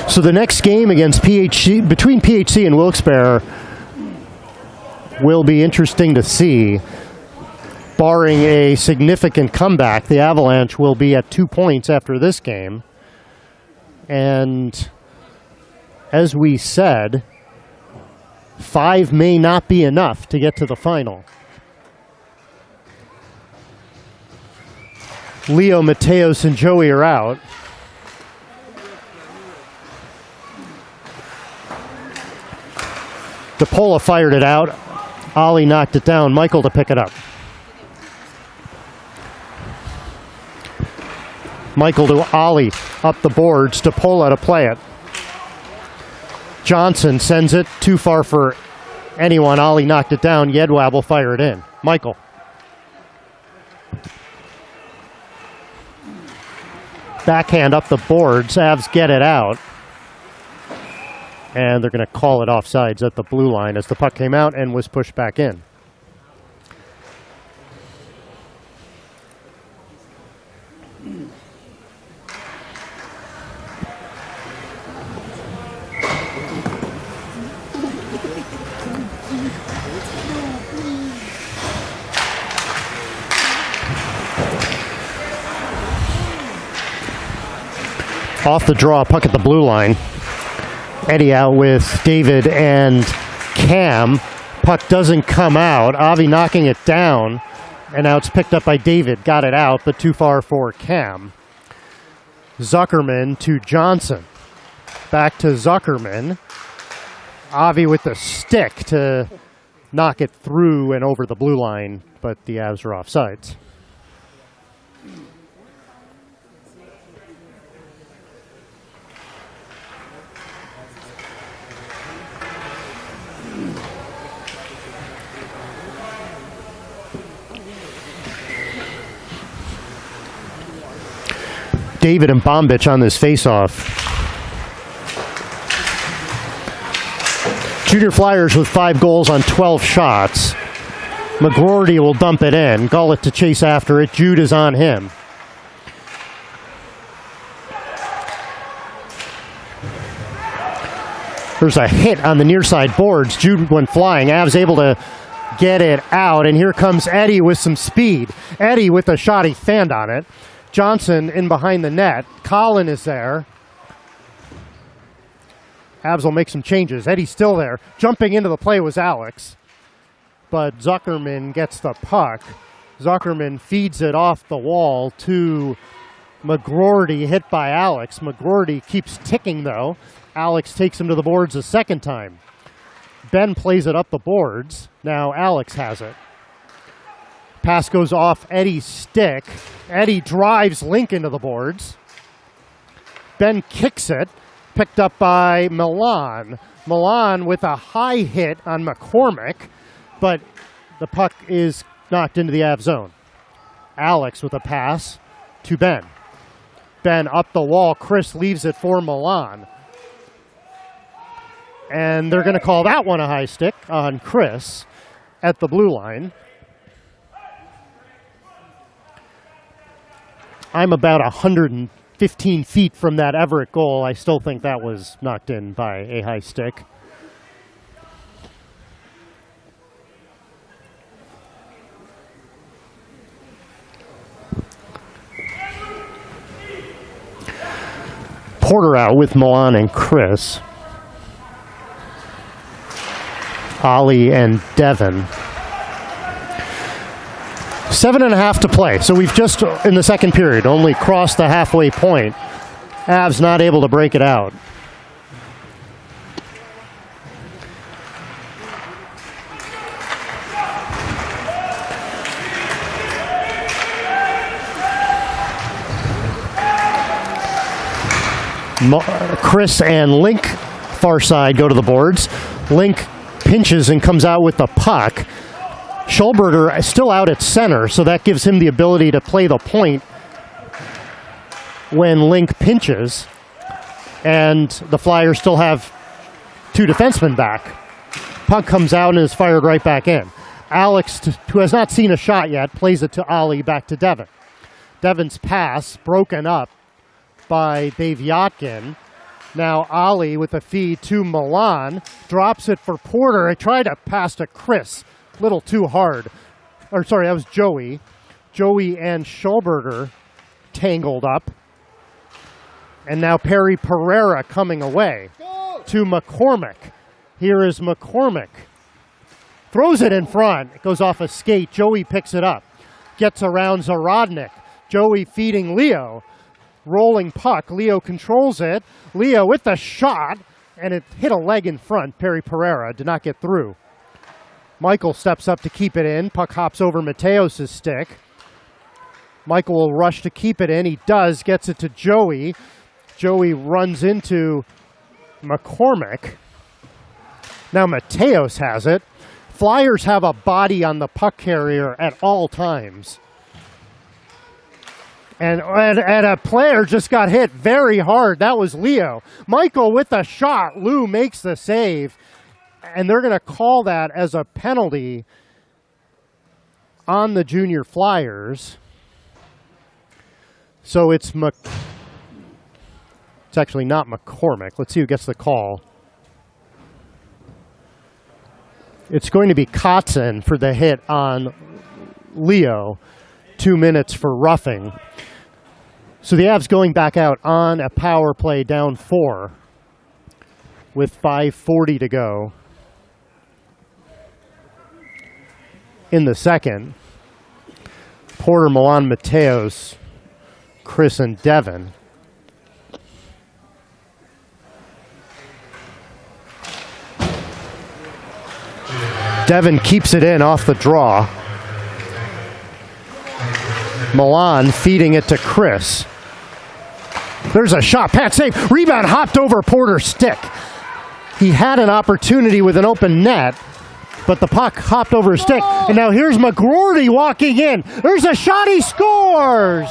So the next game against PHC, between PHC and Wilkes-Barre, will be interesting to see. Barring a significant comeback, the Avalanche will be at 2 points after this game. And as we said, 5 may not be enough to get to the final. Leo, Mateos, and Joey are out. DePola fired it out. Ollie knocked it down. Michael to pick it up. Michael to Ollie. Up the boards. DePola to play it. Johnson sends it too far for anyone. Ollie knocked it down. Yedwab will fire it in. Michael. Backhand up the boards. Avs get it out. And they're going to call it offsides at the blue line as the puck came out and was pushed back in. Off the draw, puck at the blue line. Eddie out with David and Cam. Puck doesn't come out. Avi knocking it down. And now it's picked up by David. Got it out, but too far for Cam. Zuckerman to Johnson. Back to Zuckerman. Avi with the stick to knock it through and over the blue line, but the Avs are offsides. David and Bombich on this faceoff. Junior Flyers with 5 goals on 12 shots. McGroarty will dump it in. Gullett to chase after it. Jude is on him. There's a hit on the near side boards. Jude went flying. Avs able to get it out. And here comes Eddie with some speed. Eddie with a shot. He fanned on it. Johnson in behind the net. Colin is there. Avs will make some changes. Eddie's still there. Jumping into the play was Alex. But Zuckerman gets the puck. Zuckerman feeds it off the wall to McGroarty, hit by Alex. McGroarty keeps ticking, though. Alex takes him to the boards a second time. Ben plays it up the boards. Now Alex has it. Pass goes off Eddie's stick. Eddie drives Lincoln to the boards. Ben kicks it. Picked up by Milan. Milan with a high hit on McCormick, but the puck is knocked into the Av zone. Alex with a pass to Ben. Ben up the wall. Chris leaves it for Milan. And they're going to call that one a high stick on Chris at the blue line. I'm about 115 feet from that Everett goal. I still think that was knocked in by a high stick. Porter out with Milan and Chris. Ollie and Devin. 7.5 to play. So we've just, in the second period, only crossed the halfway point. Avs not able to break it out. Chris and Link, far side, go to the boards. Link pinches and comes out with the puck. Schulberger is still out at center, so that gives him the ability to play the point when Link pinches. And the Flyers still have two defensemen back. Puck comes out and is fired right back in. Alex, who has not seen a shot yet, plays it to Ollie, back to Devin. Devin's pass broken up by Bavyotkin. Now Ollie with a feed to Milan, drops it for Porter. I tried to pass to Chris, little too hard. Or sorry, that was Joey. Joey and Schulberger tangled up. And now Perry Pereira coming away to McCormick. Here is McCormick. Throws it in front. It goes off a skate. Joey picks it up. Gets around Zarodnik. Joey feeding Leo. Rolling puck. Leo controls it. Leo with the shot. And it hit a leg in front. Perry Pereira did not get through. Michael steps up to keep it in. Puck hops over Mateos' stick. Michael will rush to keep it in. He does. Gets it to Joey. Joey runs into McCormick. Now Mateos has it. Flyers have a body on the puck carrier at all times. And a player just got hit very hard. That was Leo. Michael with the shot. Lou makes the save. And they're going to call that as a penalty on the Junior Flyers. So it's actually not McCormick. Let's see who gets the call. It's going to be Kotzen for the hit on Leo. 2 minutes for roughing. So the Avs going back out on a power play down 4 with 5:40 to go in the second. Porter, Milan, Mateos, Chris, and Devin. Devin keeps it in off the draw. Milan feeding it to Chris. There's a shot. Pat save. Rebound hopped over Porter's stick. He had an opportunity with an open net, but the puck hopped over his stick. And now here's McGroarty walking in. There's a shot. He scores.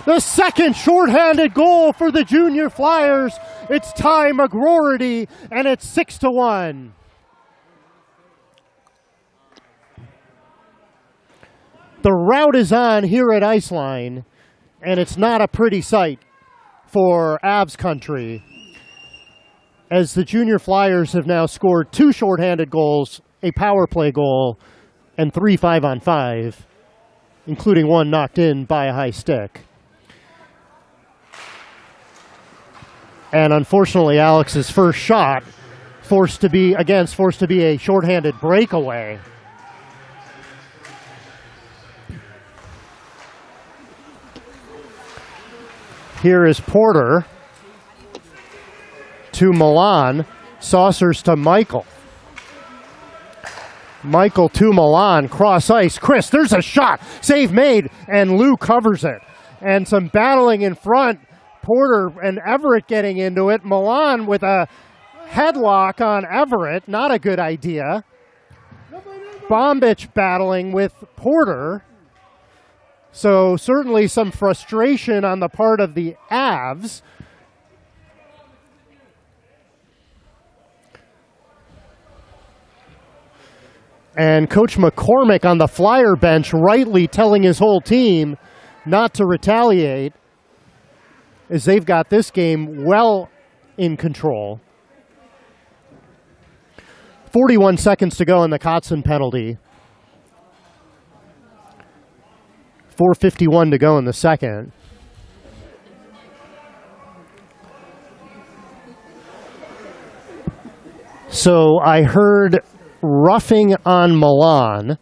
The second shorthanded goal for the Junior Flyers. It's Ty McGroarty, and it's 6-1. The rout is on here at Iceline, and it's not a pretty sight for Avs country, as the Junior Flyers have now scored 2 shorthanded goals, a power play goal, and 3 5-on-5, including one knocked in by a high stick. And unfortunately, Alex's first shot forced to be a shorthanded breakaway. Here is Porter to Milan, saucers to Michael. Michael to Milan, cross ice. Chris, there's a shot. Save made, and Lou covers it. And some battling in front. Porter and Everett getting into it. Milan with a headlock on Everett. Not a good idea. Bombich battling with Porter. So certainly some frustration on the part of the Avs. And Coach McCormick on the Flyer bench rightly telling his whole team not to retaliate, as they've got this game well in control. 41 seconds to go in the Kotzen penalty. 4:51 to go in the second. So I heard roughing on Milan,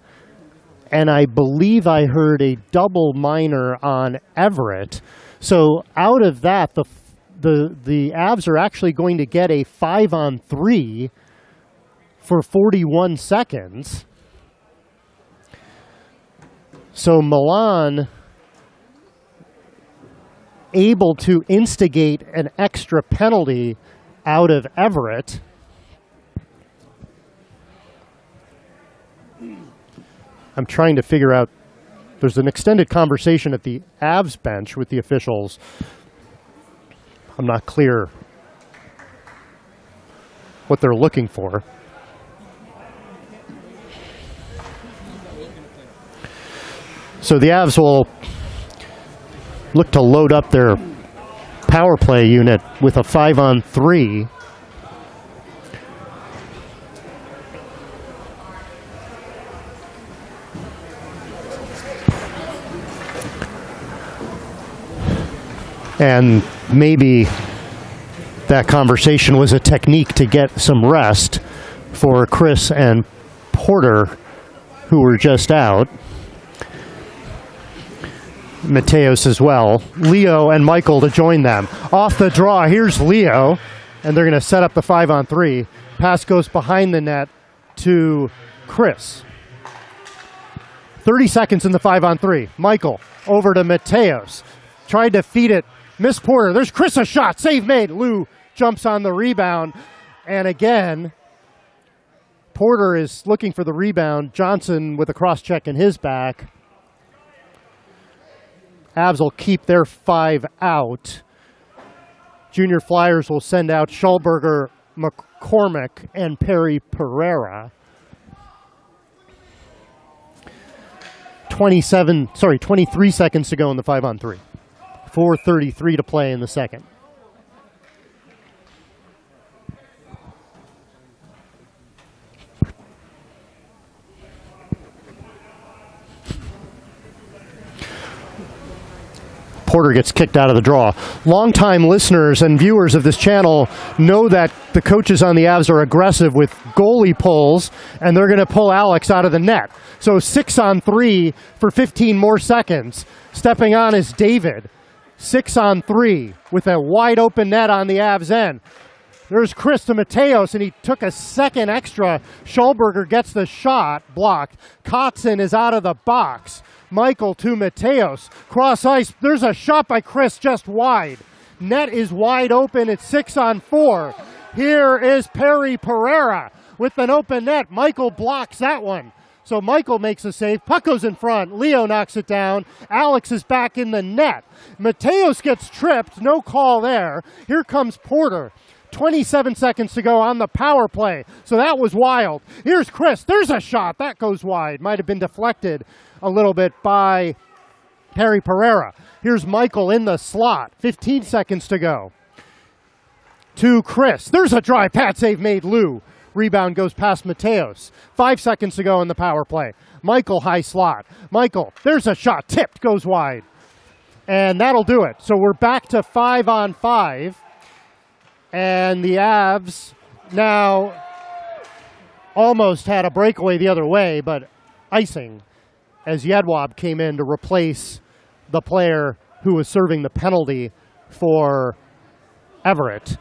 and I believe I heard a double minor on Everett. So out of that, the Avs are actually going to get a 5-on-3 for 41 seconds. So Milan able to instigate an extra penalty out of Everett. I'm trying to figure out, there's an extended conversation at the Avs bench with the officials. I'm not clear what they're looking for. So the Avs will look to load up their power play unit with a 5-on-3. And maybe that conversation was a technique to get some rest for Chris and Porter, who were just out. Mateos as well. Leo and Michael to join them. Off the draw, here's Leo, and they're going to set up the 5-on-3. Pass goes behind the net to Chris. 30 seconds in the 5-on-3. Michael over to Mateos. Tried to feed it. Miss Porter. There's Chris, a shot. Save made. Lou jumps on the rebound. And again, Porter is looking for the rebound. Johnson with a cross-check in his back. Avs will keep their 5 out. Junior Flyers will send out Schulberger, McCormick, and Perry Pereira. 23 seconds to go in the 5-on-3. 4:33 to play in the second. Porter gets kicked out of the draw. Longtime listeners and viewers of this channel know that the coaches on the Avs are aggressive with goalie pulls, and they're going to pull Alex out of the net. So 6-on-3 for 15 more seconds. Stepping on is David. 6-on-3 with a wide open net on the Avs end. There's Chris to Mateos, and he took a second extra. Schulberger gets the shot blocked. Kotzen is out of the box. Michael to Mateos. Cross ice. There's a shot by Chris just wide. Net is wide open. It's 6-on-4. Here is Perry Pereira with an open net. Michael blocks that one. So Michael makes a save. Puck goes in front. Leo knocks it down. Alex is back in the net. Mateos gets tripped. No call there. Here comes Porter. 27 seconds to go on the power play. So that was wild. Here's Chris. There's a shot. That goes wide. Might have been deflected a little bit by Perry Pereira. Here's Michael in the slot. 15 seconds to go. To Chris. There's a dry pad save made. Lou. Rebound goes past Mateos. 5 seconds to go in the power play. Michael high slot. Michael, there's a shot. Tipped, goes wide. And that'll do it. So we're back to 5-on-5. And the Avs now almost had a breakaway the other way, but icing as Yedwab came in to replace the player who was serving the penalty for Everett.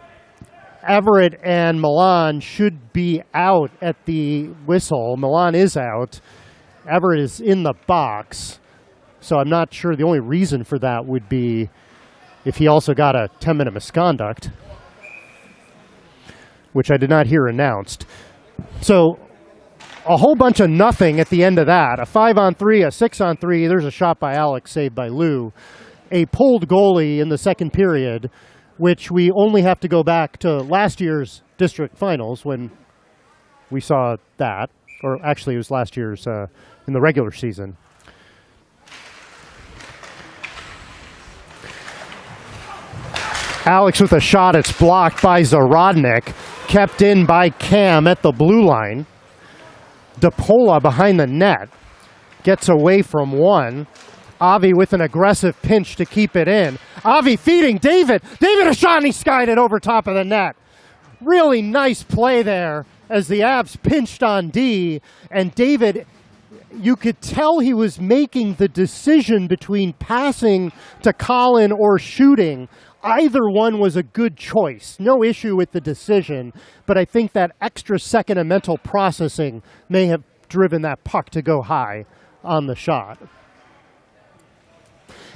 Everett and Milan should be out at the whistle. Milan is out. Everett is in the box. So I'm not sure. The only reason for that would be if he also got a 10-minute misconduct, which I did not hear announced. So a whole bunch of nothing at the end of that. A 5-on-3, a 6-on-3. There's a shot by Alex, saved by Lou. A pulled goalie in the second period, which we only have to go back to last year's district finals when we saw that. Or actually, it was last year's in the regular season. Alex with a shot. It's blocked by Zarodnik. Kept in by Cam at the blue line. DePola behind the net. Gets away from one. Avi with an aggressive pinch to keep it in. Avi feeding David. David a shot, and he skied it over top of the net. Really nice play there as the Avs pinched on D, and David you could tell he was making the decision between passing to Colin or shooting. Either one was a good choice. No issue with the decision, but I think that extra second of mental processing may have driven that puck to go high on the shot.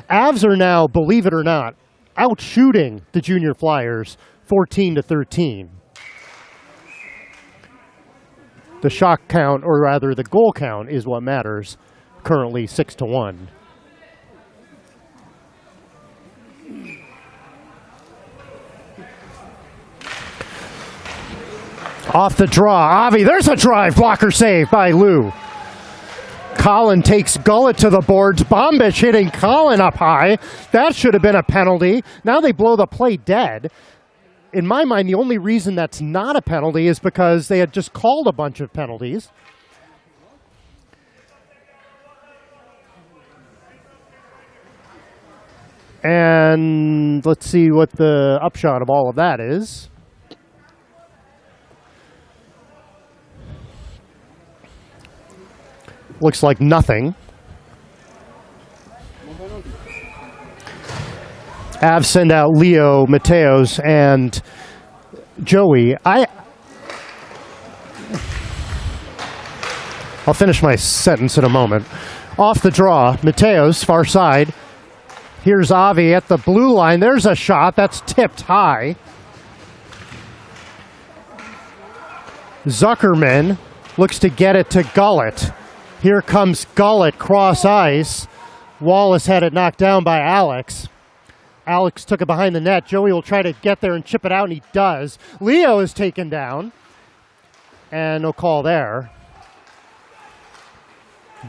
Avs are now, believe it or not, out shooting the Junior Flyers 14-13. The shot count, or rather the goal count, is what matters. Currently 6-1. Off the draw, Avi, there's a drive, blocker save by Lou. Colin takes Gullet to the boards. Bombich hitting Colin up high. That should have been a penalty. Now they blow the play dead. In my mind, the only reason that's not a penalty is because they had just called a bunch of penalties. And let's see what the upshot of all of that is. Looks like nothing. Avs send out Leo, Mateos, and Joey. I'll finish my sentence in a moment. Off the draw, Mateos, far side. Here's Avi at the blue line. There's a shot. That's tipped high. Zuckerman looks to get it to Gullet. Here comes Gullet, cross ice. Wallace had it knocked down by Alex. Alex took it behind the net. Joey will try to get there and chip it out, and he does. Leo is taken down. And no call there.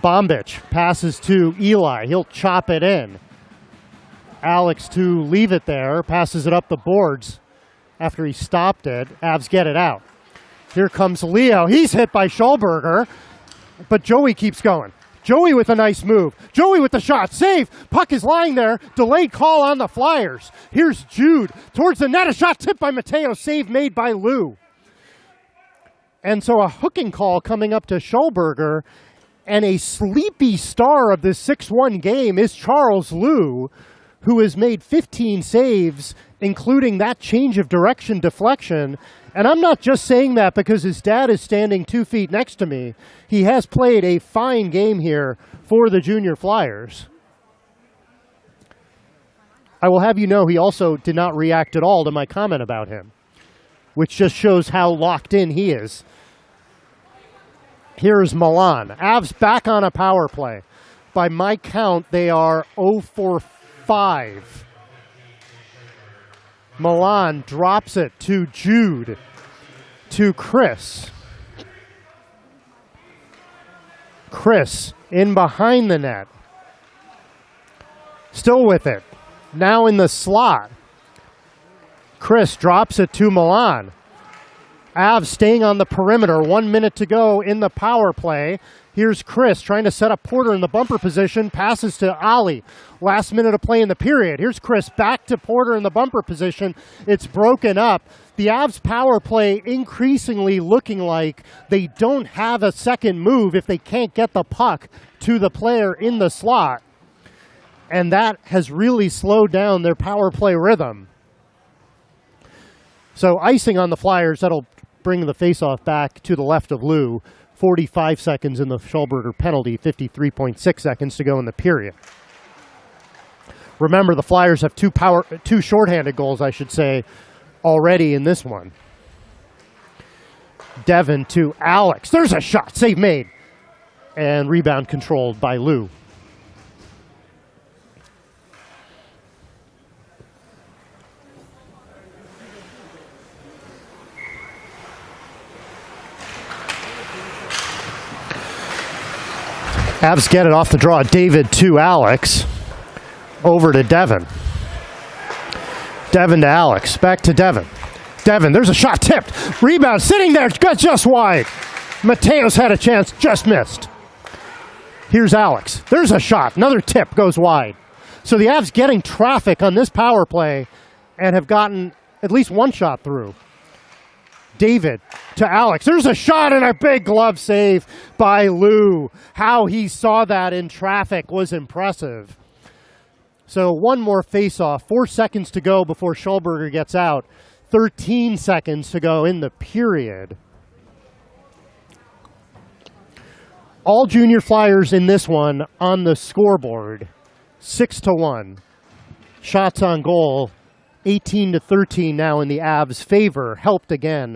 Bombich passes to Eli. He'll chop it in. Alex to leave it there. Passes it up the boards after he stopped it. Avs get it out. Here comes Leo. He's hit by Schulberger. But Joey keeps going. Joey with a nice move. Joey with the shot. Save. Puck is lying there. Delayed call on the Flyers. Here's Jude. Towards the net. A shot tipped by Mateo. Save made by Lou. And so a hooking call coming up to Schulberger. And a sleepy star of this 6-1 game is Charles Lou, who has made 15 saves, including that change of direction deflection. And I'm not just saying that because his dad is standing 2 feet next to me. He has played a fine game here for the Junior Flyers. I will have you know he also did not react at all to my comment about him, which just shows how locked in he is. Here's Milan. Avs back on a power play. By my count, they are 0 for 5. Milan drops it to Jude, to Chris. Chris in behind the net. Still with it. Now in the slot. Chris drops it to Milan. Avs staying on the perimeter. 1 minute to go in the power play. Here's Chris trying to set up Porter in the bumper position. Passes to Ali. Last minute of play in the period. Here's Chris back to Porter in the bumper position. It's broken up. The Avs power play increasingly looking like they don't have a second move if they can't get the puck to the player in the slot. And that has really slowed down their power play rhythm. So icing on the Flyers, that'll bring the faceoff back to the left of Lou. 45 seconds in the Schulberger penalty, 53.6 seconds to go in the period. Remember, the Flyers have two shorthanded goals, I should say, already in this one. Devin to Alex. There's a shot. Save made. And rebound controlled by Lou. Avs get it off the draw. David to Alex. Over to Devin. Devin to Alex. Back to Devin. Devin, there's a shot tipped. Rebound sitting there. Got just wide. Mateos had a chance. Just missed. Here's Alex. There's a shot. Another tip goes wide. So the Avs getting traffic on this power play and have gotten at least one shot through. David to Alex. There's a shot and a big glove save by Lou. How he saw that in traffic was impressive. So one more face-off. 4 seconds to go before Schulberger gets out. 13 seconds to go in the period. All junior Flyers in this one on the scoreboard. 6-1. Shots on goal. 18-13 now in the Avs' favor, helped again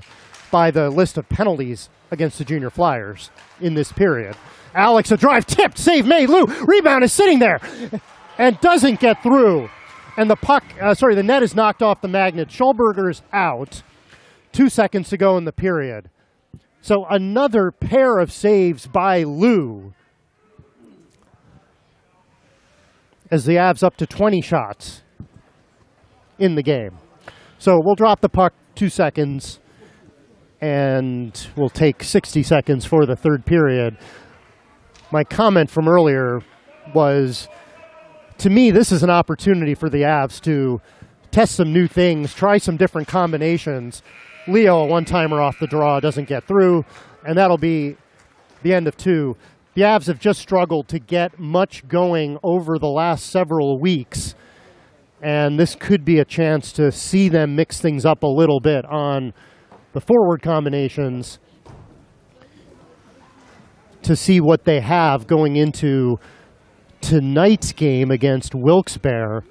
by the list of penalties against the junior Flyers in this period. Alex, a drive, tipped, save made, Lou, rebound is sitting there and doesn't get through. And the puck, the net is knocked off the magnet. Schulberger's out. 2 seconds to go in the period. So another pair of saves by Lou as the Avs up to 20 shots in the game. So we'll drop the puck 2 seconds and we'll take 60 seconds for the third period. My comment from earlier was, to me, this is an opportunity for the Avs to test some new things, try some different combinations. Leo, a one-timer off the draw, doesn't get through, and that'll be the end of 2. The Avs have just struggled to get much going over the last several weeks, and this could be a chance to see them mix things up a little bit on the forward combinations to see what they have going into tonight's game against Wilkes-Barre,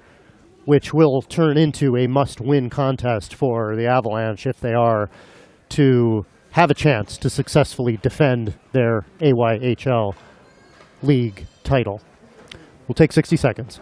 which will turn into a must-win contest for the Avalanche if they are to have a chance to successfully defend their AYHL league title. We'll take 60 seconds.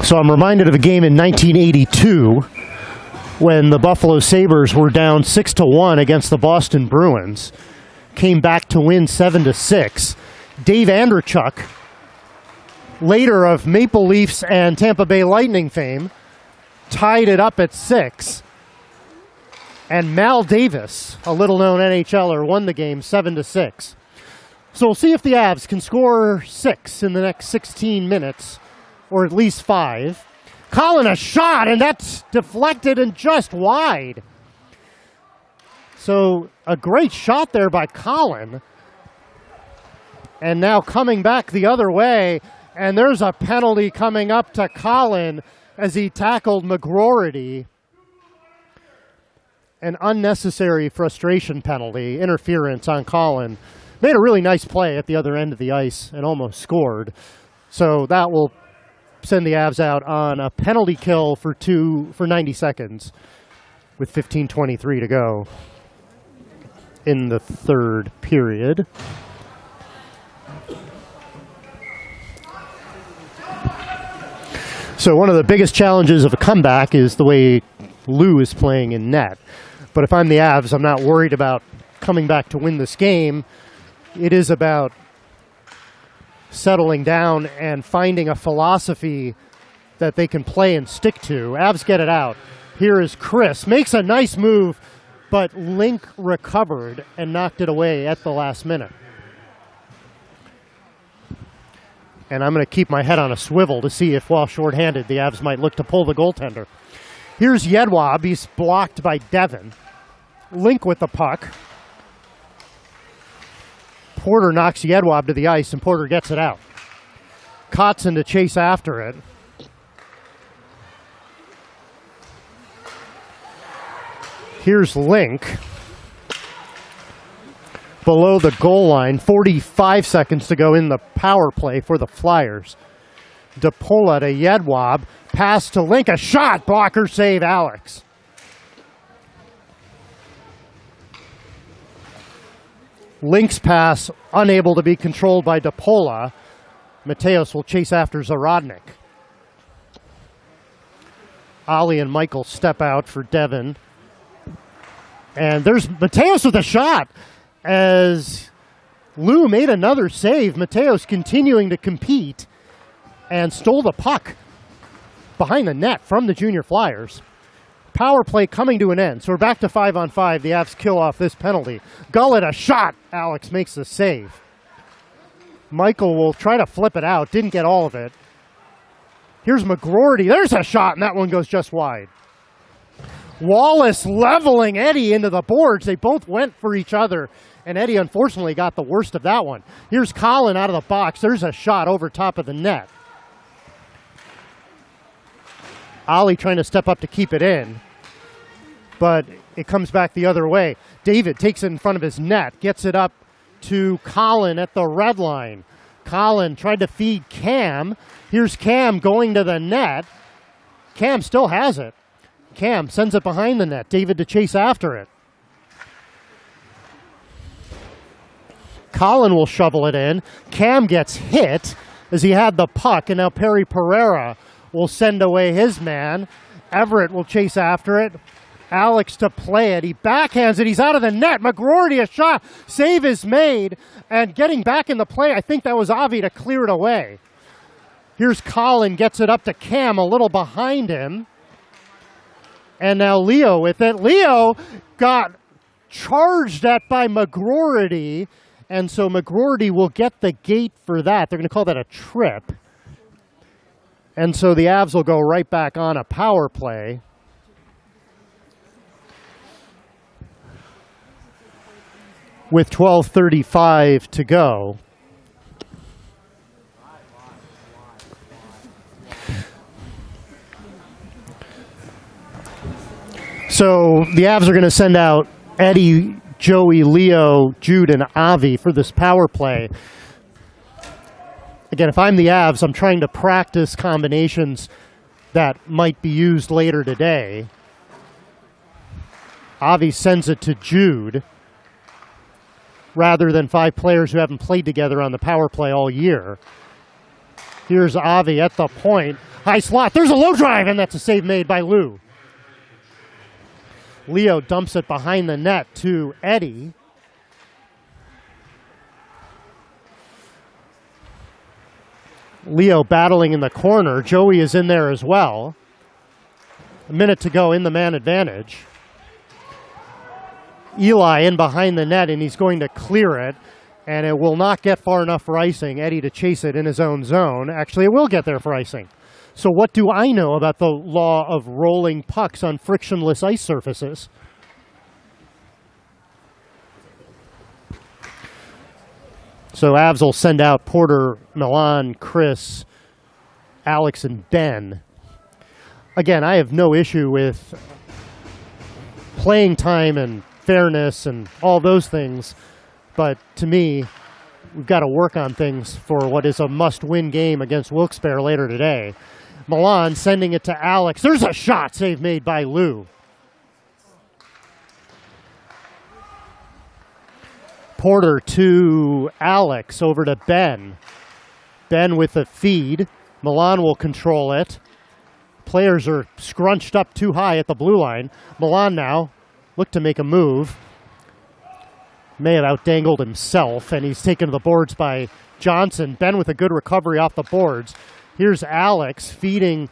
So I'm reminded of a game in 1982 when the Buffalo Sabres were down 6-1 against the Boston Bruins, came back to win 7-6. Dave Andrechuk, later of Maple Leafs and Tampa Bay Lightning fame, tied it up at 6. And Mal Davis, a little-known NHLer, won the game 7-6. So we'll see if the Avs can score 6 in the next 16 minutes, or at least 5. Colin, a shot, and that's deflected and just wide. So a great shot there by Colin. And now coming back the other way, and there's a penalty coming up to Colin as he tackled McGroarty. An unnecessary frustration penalty, interference on Colin. Made a really nice play at the other end of the ice and almost scored. So that will send the Avs out on a penalty kill for 90 seconds with 15:23 to go in the third period. So one of the biggest challenges of a comeback is the way Lou is playing in net. But if I'm the Avs, I'm not worried about coming back to win this game. It is about settling down and finding a philosophy that they can play and stick to. Avs get it out. Here is Chris. Makes a nice move, but Link recovered and knocked it away at the last minute. And I'm going to keep my head on a swivel to see if, while shorthanded, the Avs might look to pull the goaltender. Here's Yedwab. He's blocked by Devin. Link with the puck. Porter knocks Yedwab to the ice, and Porter gets it out. Kotzen to chase after it. Here's Link. Below the goal line, 45 seconds to go in the power play for the Flyers. DePola to Yedwab. Pass to Link. A shot. Blocker save, Alex. Link's pass unable to be controlled by DePola. Mateos will chase after Zarodnik. Ollie and Michael step out for Devin. And there's Mateos with a shot as Lou made another save. Mateos continuing to compete and stole the puck behind the net from the Junior Flyers. Power play coming to an end. So we're back to 5-on-5. The Avs kill off this penalty. Gullet, a shot. Alex makes the save. Michael will try to flip it out. Didn't get all of it. Here's McGroarty. There's a shot, and that one goes just wide. Wallace leveling Eddie into the boards. They both went for each other, and Eddie unfortunately got the worst of that one. Here's Colin out of the box. There's a shot over top of the net. Ollie trying to step up to keep it in, but it comes back the other way. David takes it in front of his net, gets it up to Colin at the red line. Colin tried to feed Cam. Here's Cam going to the net. Cam still has it. Cam sends it behind the net. David to chase after it. Colin will shovel it in. Cam gets hit as he had the puck, and now Perry Pereira will send away his man. Everett will chase after it. Alex to play it. He backhands it. He's out of the net. McGroarty, a shot. Save is made. And getting back in the play, I think that was Avi to clear it away. Here's Colin, gets it up to Cam, a little behind him. And now Leo with it. Leo got charged at by McGroarty. And so McGroarty will get the gate for that. They're going to call that a trip. And so the Avs will go right back on a power play. With 12:35 to go. So the Avs are going to send out Eddie, Joey, Leo, Jude, and Avi for this power play. Again, if I'm the Avs, I'm trying to practice combinations that might be used later today. Avi sends it to Jude rather than 5 players who haven't played together on the power play all year. Here's Avi at the point. High slot. There's a low drive, and that's a save made by Lou. Leo dumps it behind the net to Eddie. Leo battling in the corner. Joey is in there as well. A minute to go in the man advantage. Eli in behind the net, and he's going to clear it, and it will not get far enough for icing. Eddie to chase it in his own zone. Actually, it will get there for icing. So what do I know about the law of rolling pucks on frictionless ice surfaces? So Avs will send out Porter, Milan, Chris, Alex, and Ben. Again, I have no issue with playing time and fairness and all those things, but to me, we've got to work on things for what is a must-win game against Wilkes-Barre later today. Milan sending it to Alex. There's a shot, save made by Lou. Porter to Alex, over to Ben. Ben with a feed. Milan will control it. Players are scrunched up too high at the blue line. Milan now look to make a move. May have outdangled himself, and he's taken to the boards by Johnson. Ben with a good recovery off the boards. Here's Alex feeding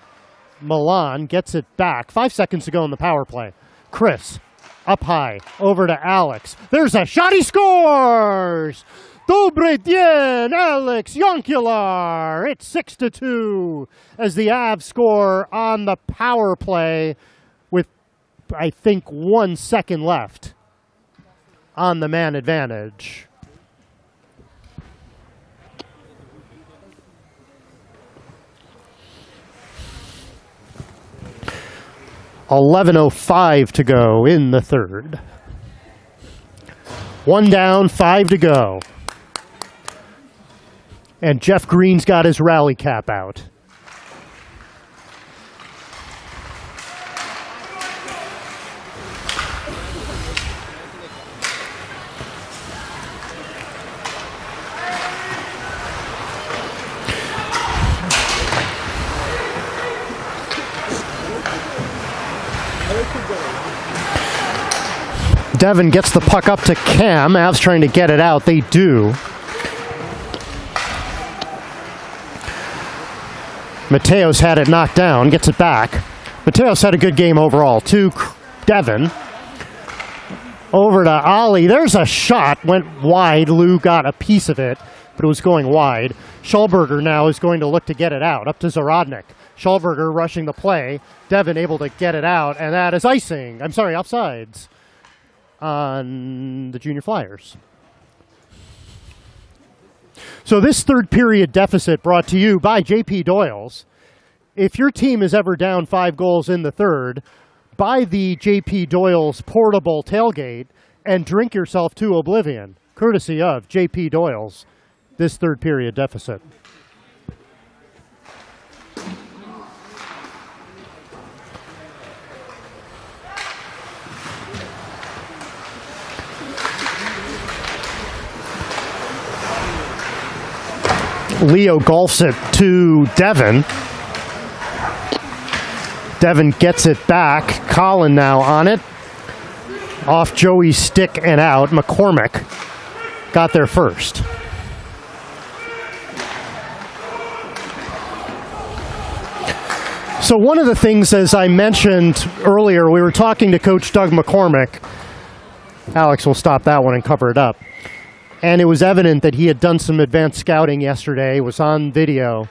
Milan, gets it back. 5 seconds to go in the power play. Chris, up high, over to Alex. There's a shot, he scores! Dobre bien, Alex Yonkular. It's 6-2 as the Avs score on the power play with, I think, 1 second left on the man advantage. .11:05 to go in the third. One down, 5 to go. And Jeff Green's got his rally cap out. Devin gets the puck up to Cam. Avs trying to get it out. They do. Mateos had it knocked down. Gets it back. Mateos had a good game overall. To Devin. Over to Ollie. There's a shot. Went wide. Lou got a piece of it, but it was going wide. Schulberger now is going to look to get it out. Up to Zarodnik. Schulberger rushing the play. Devin able to get it out, and that is icing. I'm sorry, offsides on the Junior Flyers. So this third period deficit brought to you by JP Doyle's. If your team is ever down 5 goals in the third, buy the JP Doyle's portable tailgate and drink yourself to oblivion, courtesy of JP Doyle's, this third period deficit. Leo golfs it to Devin. Devin gets it back. Colin now on it. Off Joey's stick and out. McCormick got there first. So one of the things, as I mentioned earlier, we were talking to Coach Doug McCormick. Alex will stop that one and cover it up. And it was evident that he had done some advanced scouting yesterday, was on video.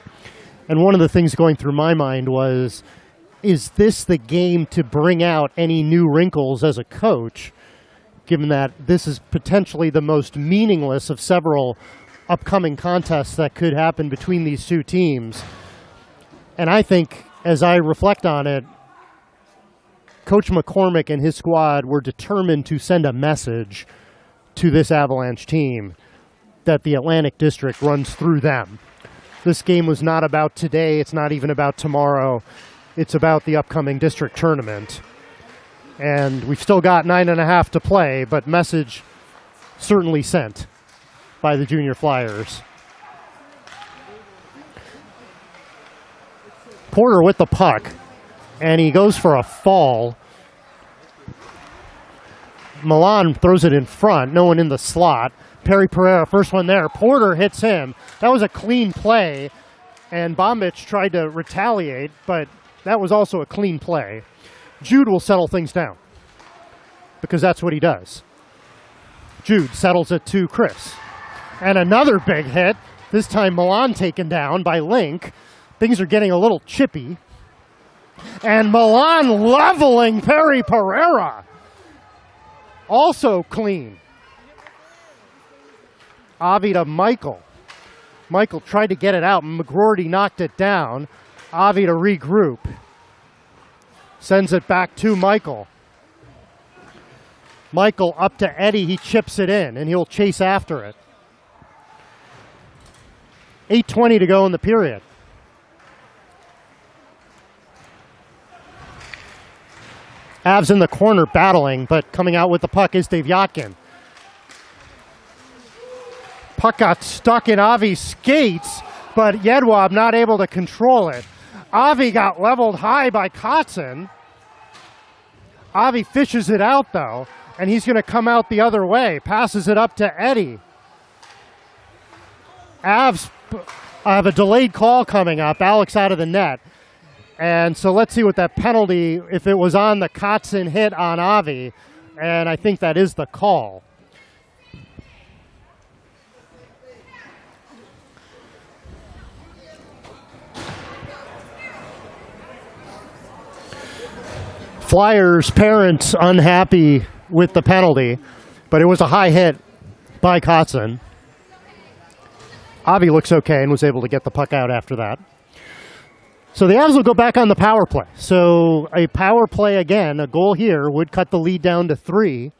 And one of the things going through my mind was, is this the game to bring out any new wrinkles as a coach, given that this is potentially the most meaningless of several upcoming contests that could happen between these two teams? And I think, as I reflect on it, Coach McCormick and his squad were determined to send a message to this Avalanche team that the Atlantic District runs through them. This game was not about today. It's not even about tomorrow. It's about the upcoming district tournament. And we've still got 9.5 to play, but message certainly sent by the Junior Flyers. Porter with the puck, and he goes for a fall. Milan throws it in front, no one in the slot. Perry Pereira, first one there. Porter hits him. That was a clean play, and Bombich tried to retaliate, but that was also a clean play. Jude will settle things down, because that's what he does. Jude settles it to Chris. And another big hit, this time Milan taken down by Link. Things are getting a little chippy. And Milan leveling Perry Pereira. Also clean. Avi to Michael. Michael tried to get it out. McGroarty knocked it down. Avi to regroup. Sends it back to Michael. Michael up to Eddie. He chips it in, and he'll chase after it. 8:20 to go in the period. Avs in the corner battling, but coming out with the puck is Dave Yotkin. Puck got stuck in Avi's skates, but Yedwab not able to control it. Avi got leveled high by Kotzen. Avi fishes it out, though, and he's going to come out the other way. Passes it up to Eddie. Avs have a delayed call coming up. Alex out of the net. And so let's see what that penalty, if it was on the Kotzen hit on Avi, and I think that is the call. Flyers parents unhappy with the penalty, But it was a high hit by Kotzen. Avi looks okay and was able to get the puck out after that. So the Avs will go back on the power play. So a power play again, a goal here, would cut the lead down to 3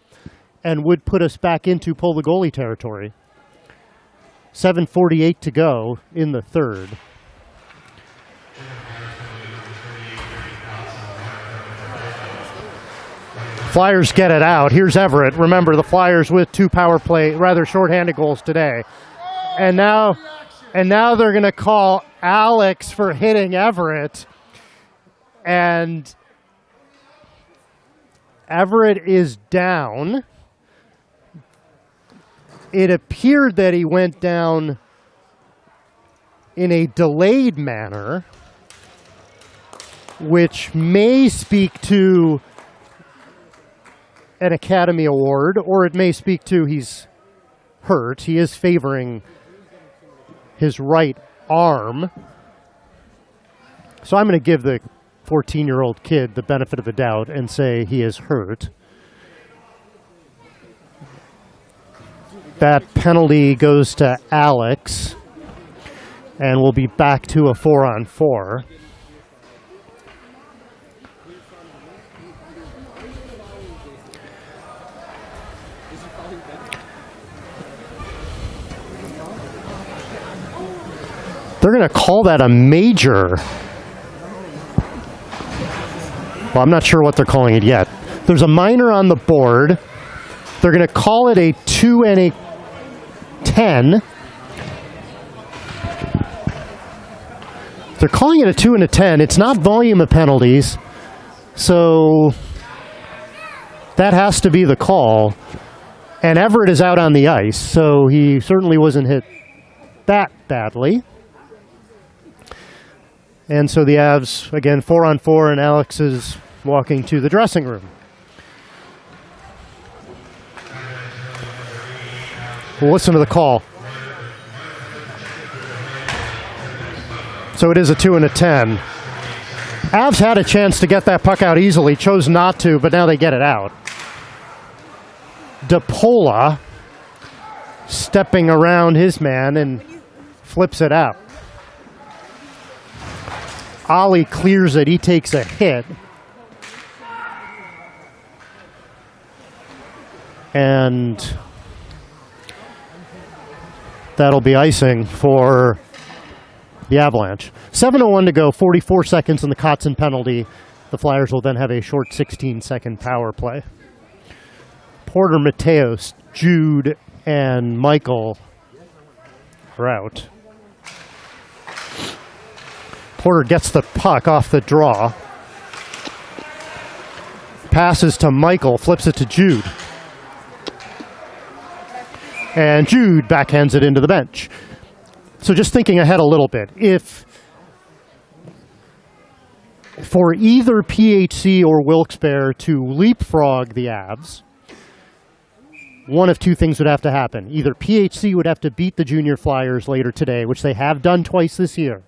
and would put us back into pull the goalie territory. 7:48 to go in the third. Flyers get it out. Here's Everett. Remember, the Flyers with 2 power play, rather shorthanded goals today. And now they're going to call Alex for hitting Everett. And Everett is down. It appeared that he went down in a delayed manner, which may speak to an Academy Award, or it may speak to he's hurt. He is favoring his right arm. So I'm going to give the 14-year-old kid the benefit of the doubt and say he is hurt. That penalty goes to Alex, and we'll be back to a 4-on-4. They're going to call that a major. Well, I'm not sure what they're calling it yet. There's a minor on the board. They're going to call it a 2 and a 10. They're calling it a 2 and a 10. It's not volume of penalties. So that has to be the call. And Everett is out on the ice, so he certainly wasn't hit that badly. And so the Avs, again, 4-on-4, and Alex is walking to the dressing room. We'll listen to the call. So it is a 2 and a 10. Avs had a chance to get that puck out easily, chose not to, but now they get it out. DePola stepping around his man and flips it out. Ollie clears it. He takes a hit. And that'll be icing for the Avalanche. 7:01 to go, 44 seconds in the Kotzen penalty. The Flyers will then have a short 16-second power play. Porter, Mateos, Jude, and Michael are out. Porter gets the puck off the draw. Passes to Michael, flips it to Jude. And Jude backhands it into the bench. So just thinking ahead a little bit, if for either PHC or Wilkes-Barre to leapfrog the Avs, one of two things would have to happen. Either PHC would have to beat the Junior Flyers later today, which they have done twice this year,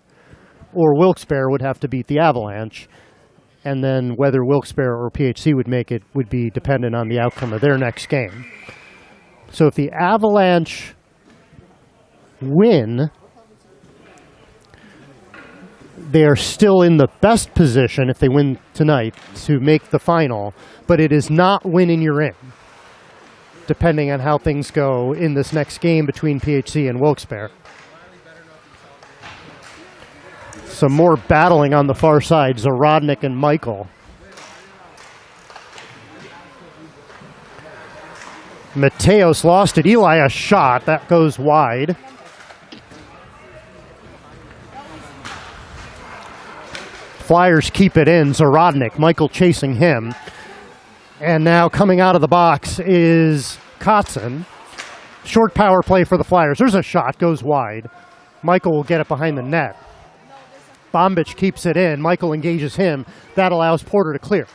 or Wilkes-Barre would have to beat the Avalanche. And then whether Wilkes-Barre or PHC would make it would be dependent on the outcome of their next game. So if the Avalanche win, they are still in the best position, if they win tonight, to make the final. But it is not winning you're in, depending on how things go in this next game between PHC and Wilkes-Barre. Some more battling on the far side, Zarodnik and Michael. Mateos lost it. Eli a shot. That goes wide. Flyers keep it in. Zarodnik, Michael chasing him. And now coming out of the box is Kotzen. Short power play for the Flyers. There's a shot. Goes wide. Michael will get it behind the net. Bombich keeps it in. Michael engages him. That allows Porter to clear.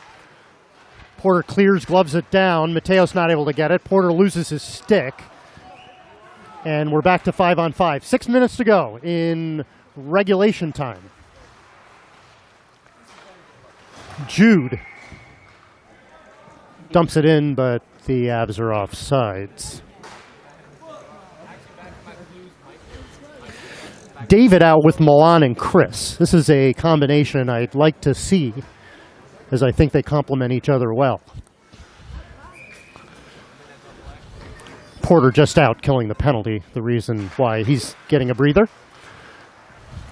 Porter clears, gloves it down. Mateos not able to get it. Porter loses his stick. And we're back to 5-on-5. 6 minutes to go in regulation time. Jude dumps it in, but the Avs are off sides. David out with Milan and Chris. This is a combination I'd like to see, as I think they complement each other well. Porter just out, killing the penalty, the reason why he's getting a breather.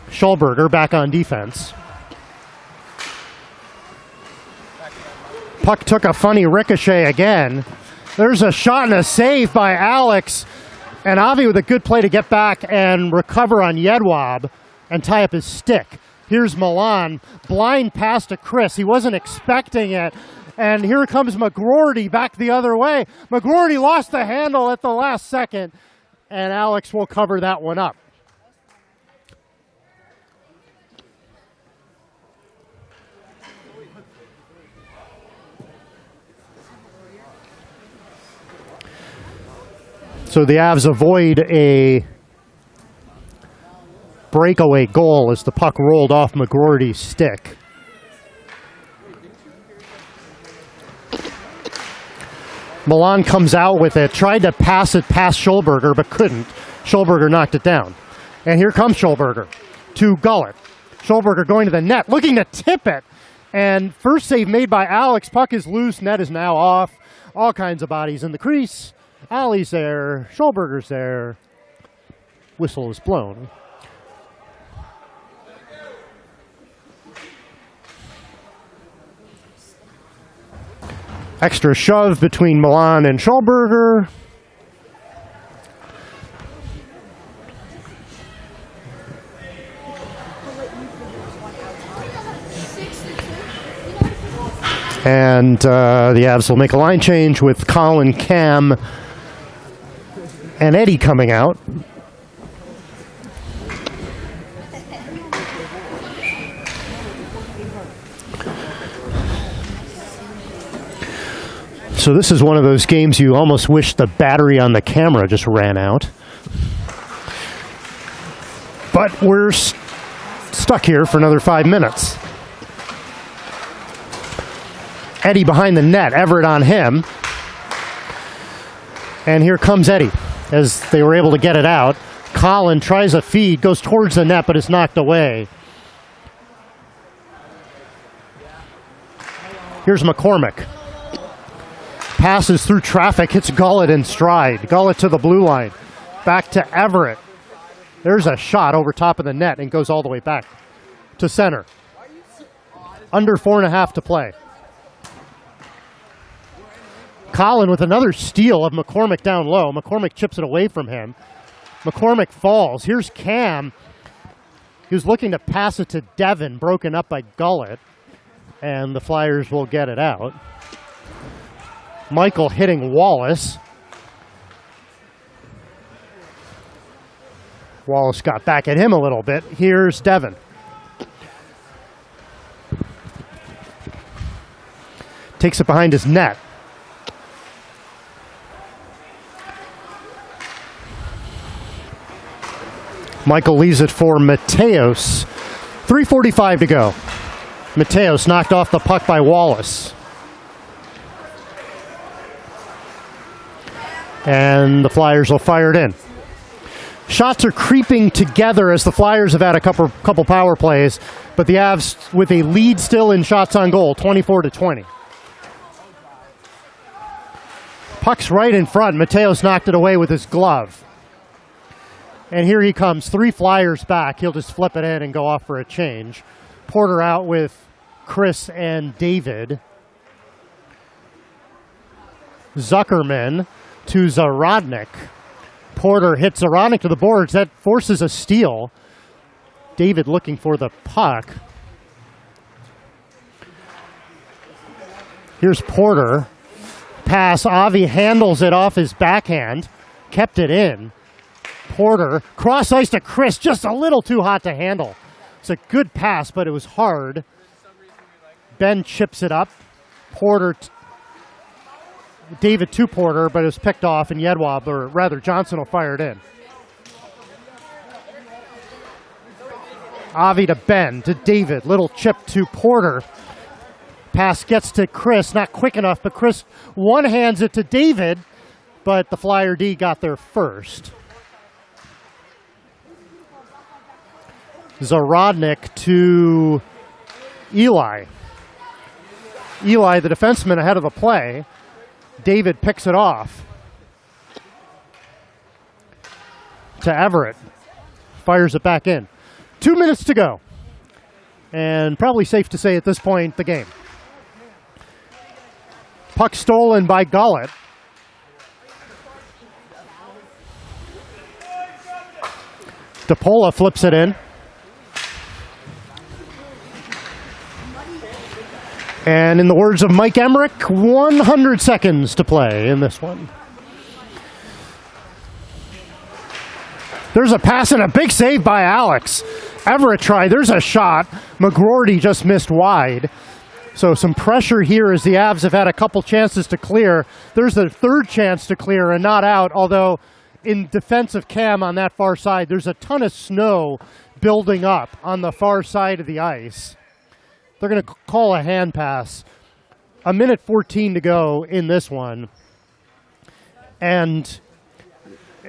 Schulberger back on defense. Puck took a funny ricochet again. There's a shot and a save by Alex. And Avi with a good play to get back and recover on Yedwab and tie up his stick. Here's Milan, blind pass to Chris. He wasn't expecting it. And here comes McGroarty back the other way. McGroarty lost the handle at the last second, and Alex will cover that one up. So the Avs avoid a breakaway goal as the puck rolled off McGroarty's stick. Milan comes out with it, tried to pass it past Schulberger, but couldn't. Schulberger knocked it down. And here comes Schulberger to Gullett. Schulberger going to the net, looking to tip it. And first save made by Alex. Puck is loose, net is now off. All kinds of bodies in the crease. Ali's there, Schulberger's there. Whistle is blown. Extra shove between Milan and Schulberger. And the Avs will make a line change with Colin, Cam, and Eddie coming out. So this is one of those games you almost wish the battery on the camera just ran out. But we're stuck here for another 5 minutes. Eddie behind the net, Everett on him. And here comes Eddie as they were able to get it out. Colin tries a feed, goes towards the net, but is knocked away. Here's McCormick. Passes through traffic, hits Gullett in stride. Gullett to the blue line. Back to Everett. There's a shot over top of the net and goes all the way back to center. Under 4.5 to play. Colin with another steal of McCormick down low. McCormick chips it away from him. McCormick falls. Here's Cam. He was looking to pass it to Devin, broken up by Gullett. And the Flyers will get it out. Michael hitting Wallace. Wallace got back at him a little bit. Here's Devin. Takes it behind his net. Michael leaves it for Mateos. 3:45 to go. Mateos knocked off the puck by Wallace. And the Flyers will fire it in. Shots are creeping together as the Flyers have had a couple power plays, but the Avs with a lead still in shots on goal, 24-20. Puck's right in front. Mateos knocked it away with his glove. And here he comes, 3 Flyers back. He'll just flip it in and go off for a change. Porter out with Chris and David. Zuckerman to Zarodnik. Porter hits Zarodnik to the boards. That forces a steal. David looking for the puck. Here's Porter. Pass. Avi handles it off his backhand. Kept it in. Porter. Cross ice to Chris. Just a little too hot to handle. It's a good pass, but it was hard. Ben chips it up. Porter. David to Porter, but it was picked off, and Yedwab, or rather Johnson, will fire it in. Avi to Ben, to David. Little chip to Porter. Pass gets to Chris, not quick enough, but Chris one-hands it to David, but the Flyer D got there first. Zarodnik to Eli. Eli, the defenseman, ahead of the play. David picks it off to Everett. Fires it back in. 2 minutes to go. And probably safe to say at this point, the game. Puck stolen by Gullett. DePola flips it in. And in the words of Mike Emmerich, 100 seconds to play in this one. There's a pass and a big save by Alex. Everett try. There's a shot. McGroarty just missed wide. So some pressure here as the Avs have had a couple chances to clear. There's a third chance to clear and not out, although in defense of Cam on that far side, there's a ton of snow building up on the far side of the ice. They're going to call a hand pass. 1:14 to go in this one. And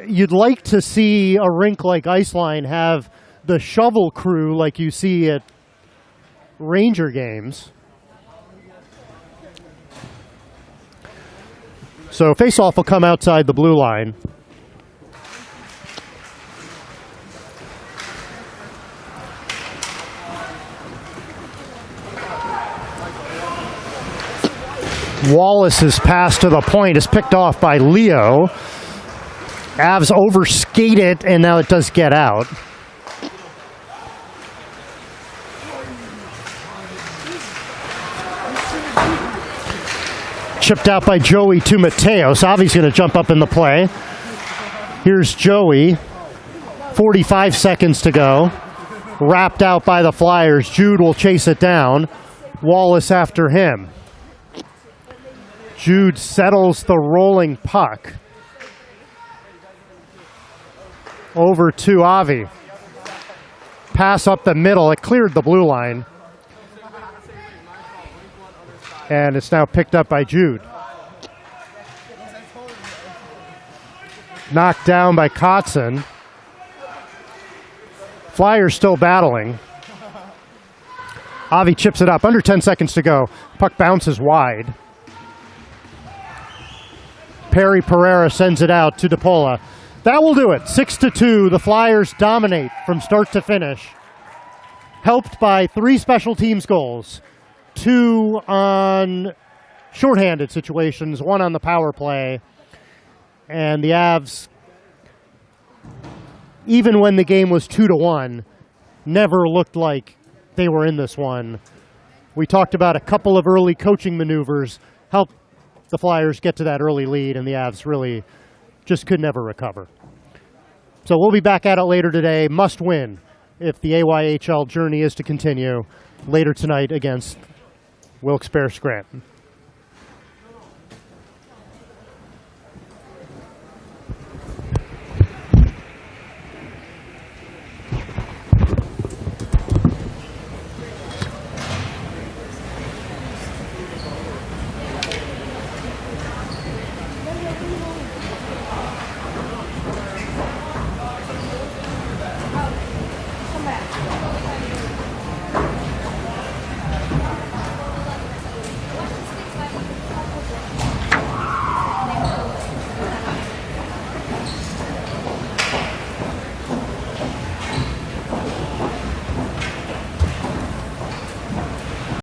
you'd like to see a rink like Iceline have the shovel crew like you see at Ranger games. So face-off will come outside the blue line. Wallace's pass to the point is picked off by Leo. Avs overskate it, and now it does get out. Chipped out by Joey to Mateos. Avi's going to jump up in the play. Here's Joey. 45 seconds to go. Wrapped out by the Flyers. Jude will chase it down. Wallace after him. Jude settles the rolling puck. Over to Avi. Pass up the middle. It cleared the blue line. And it's now picked up by Jude. Knocked down by Kotzen. Flyers still battling. Avi chips it up. Under 10 seconds to go. Puck bounces wide. Perry Pereira sends it out to DePola. That will do it. 6-2. The Flyers dominate from start to finish. Helped by 3 special teams goals. 2 on shorthanded situations, 1 on the power play. And the Avs, even when the game was 2-1, never looked like they were in this one. We talked about a couple of early coaching maneuvers helped the Flyers get to that early lead, and the Avs really just could never recover. So we'll be back at it later today. Must win if the AYHL journey is to continue later tonight against Wilkes-Barre Scranton.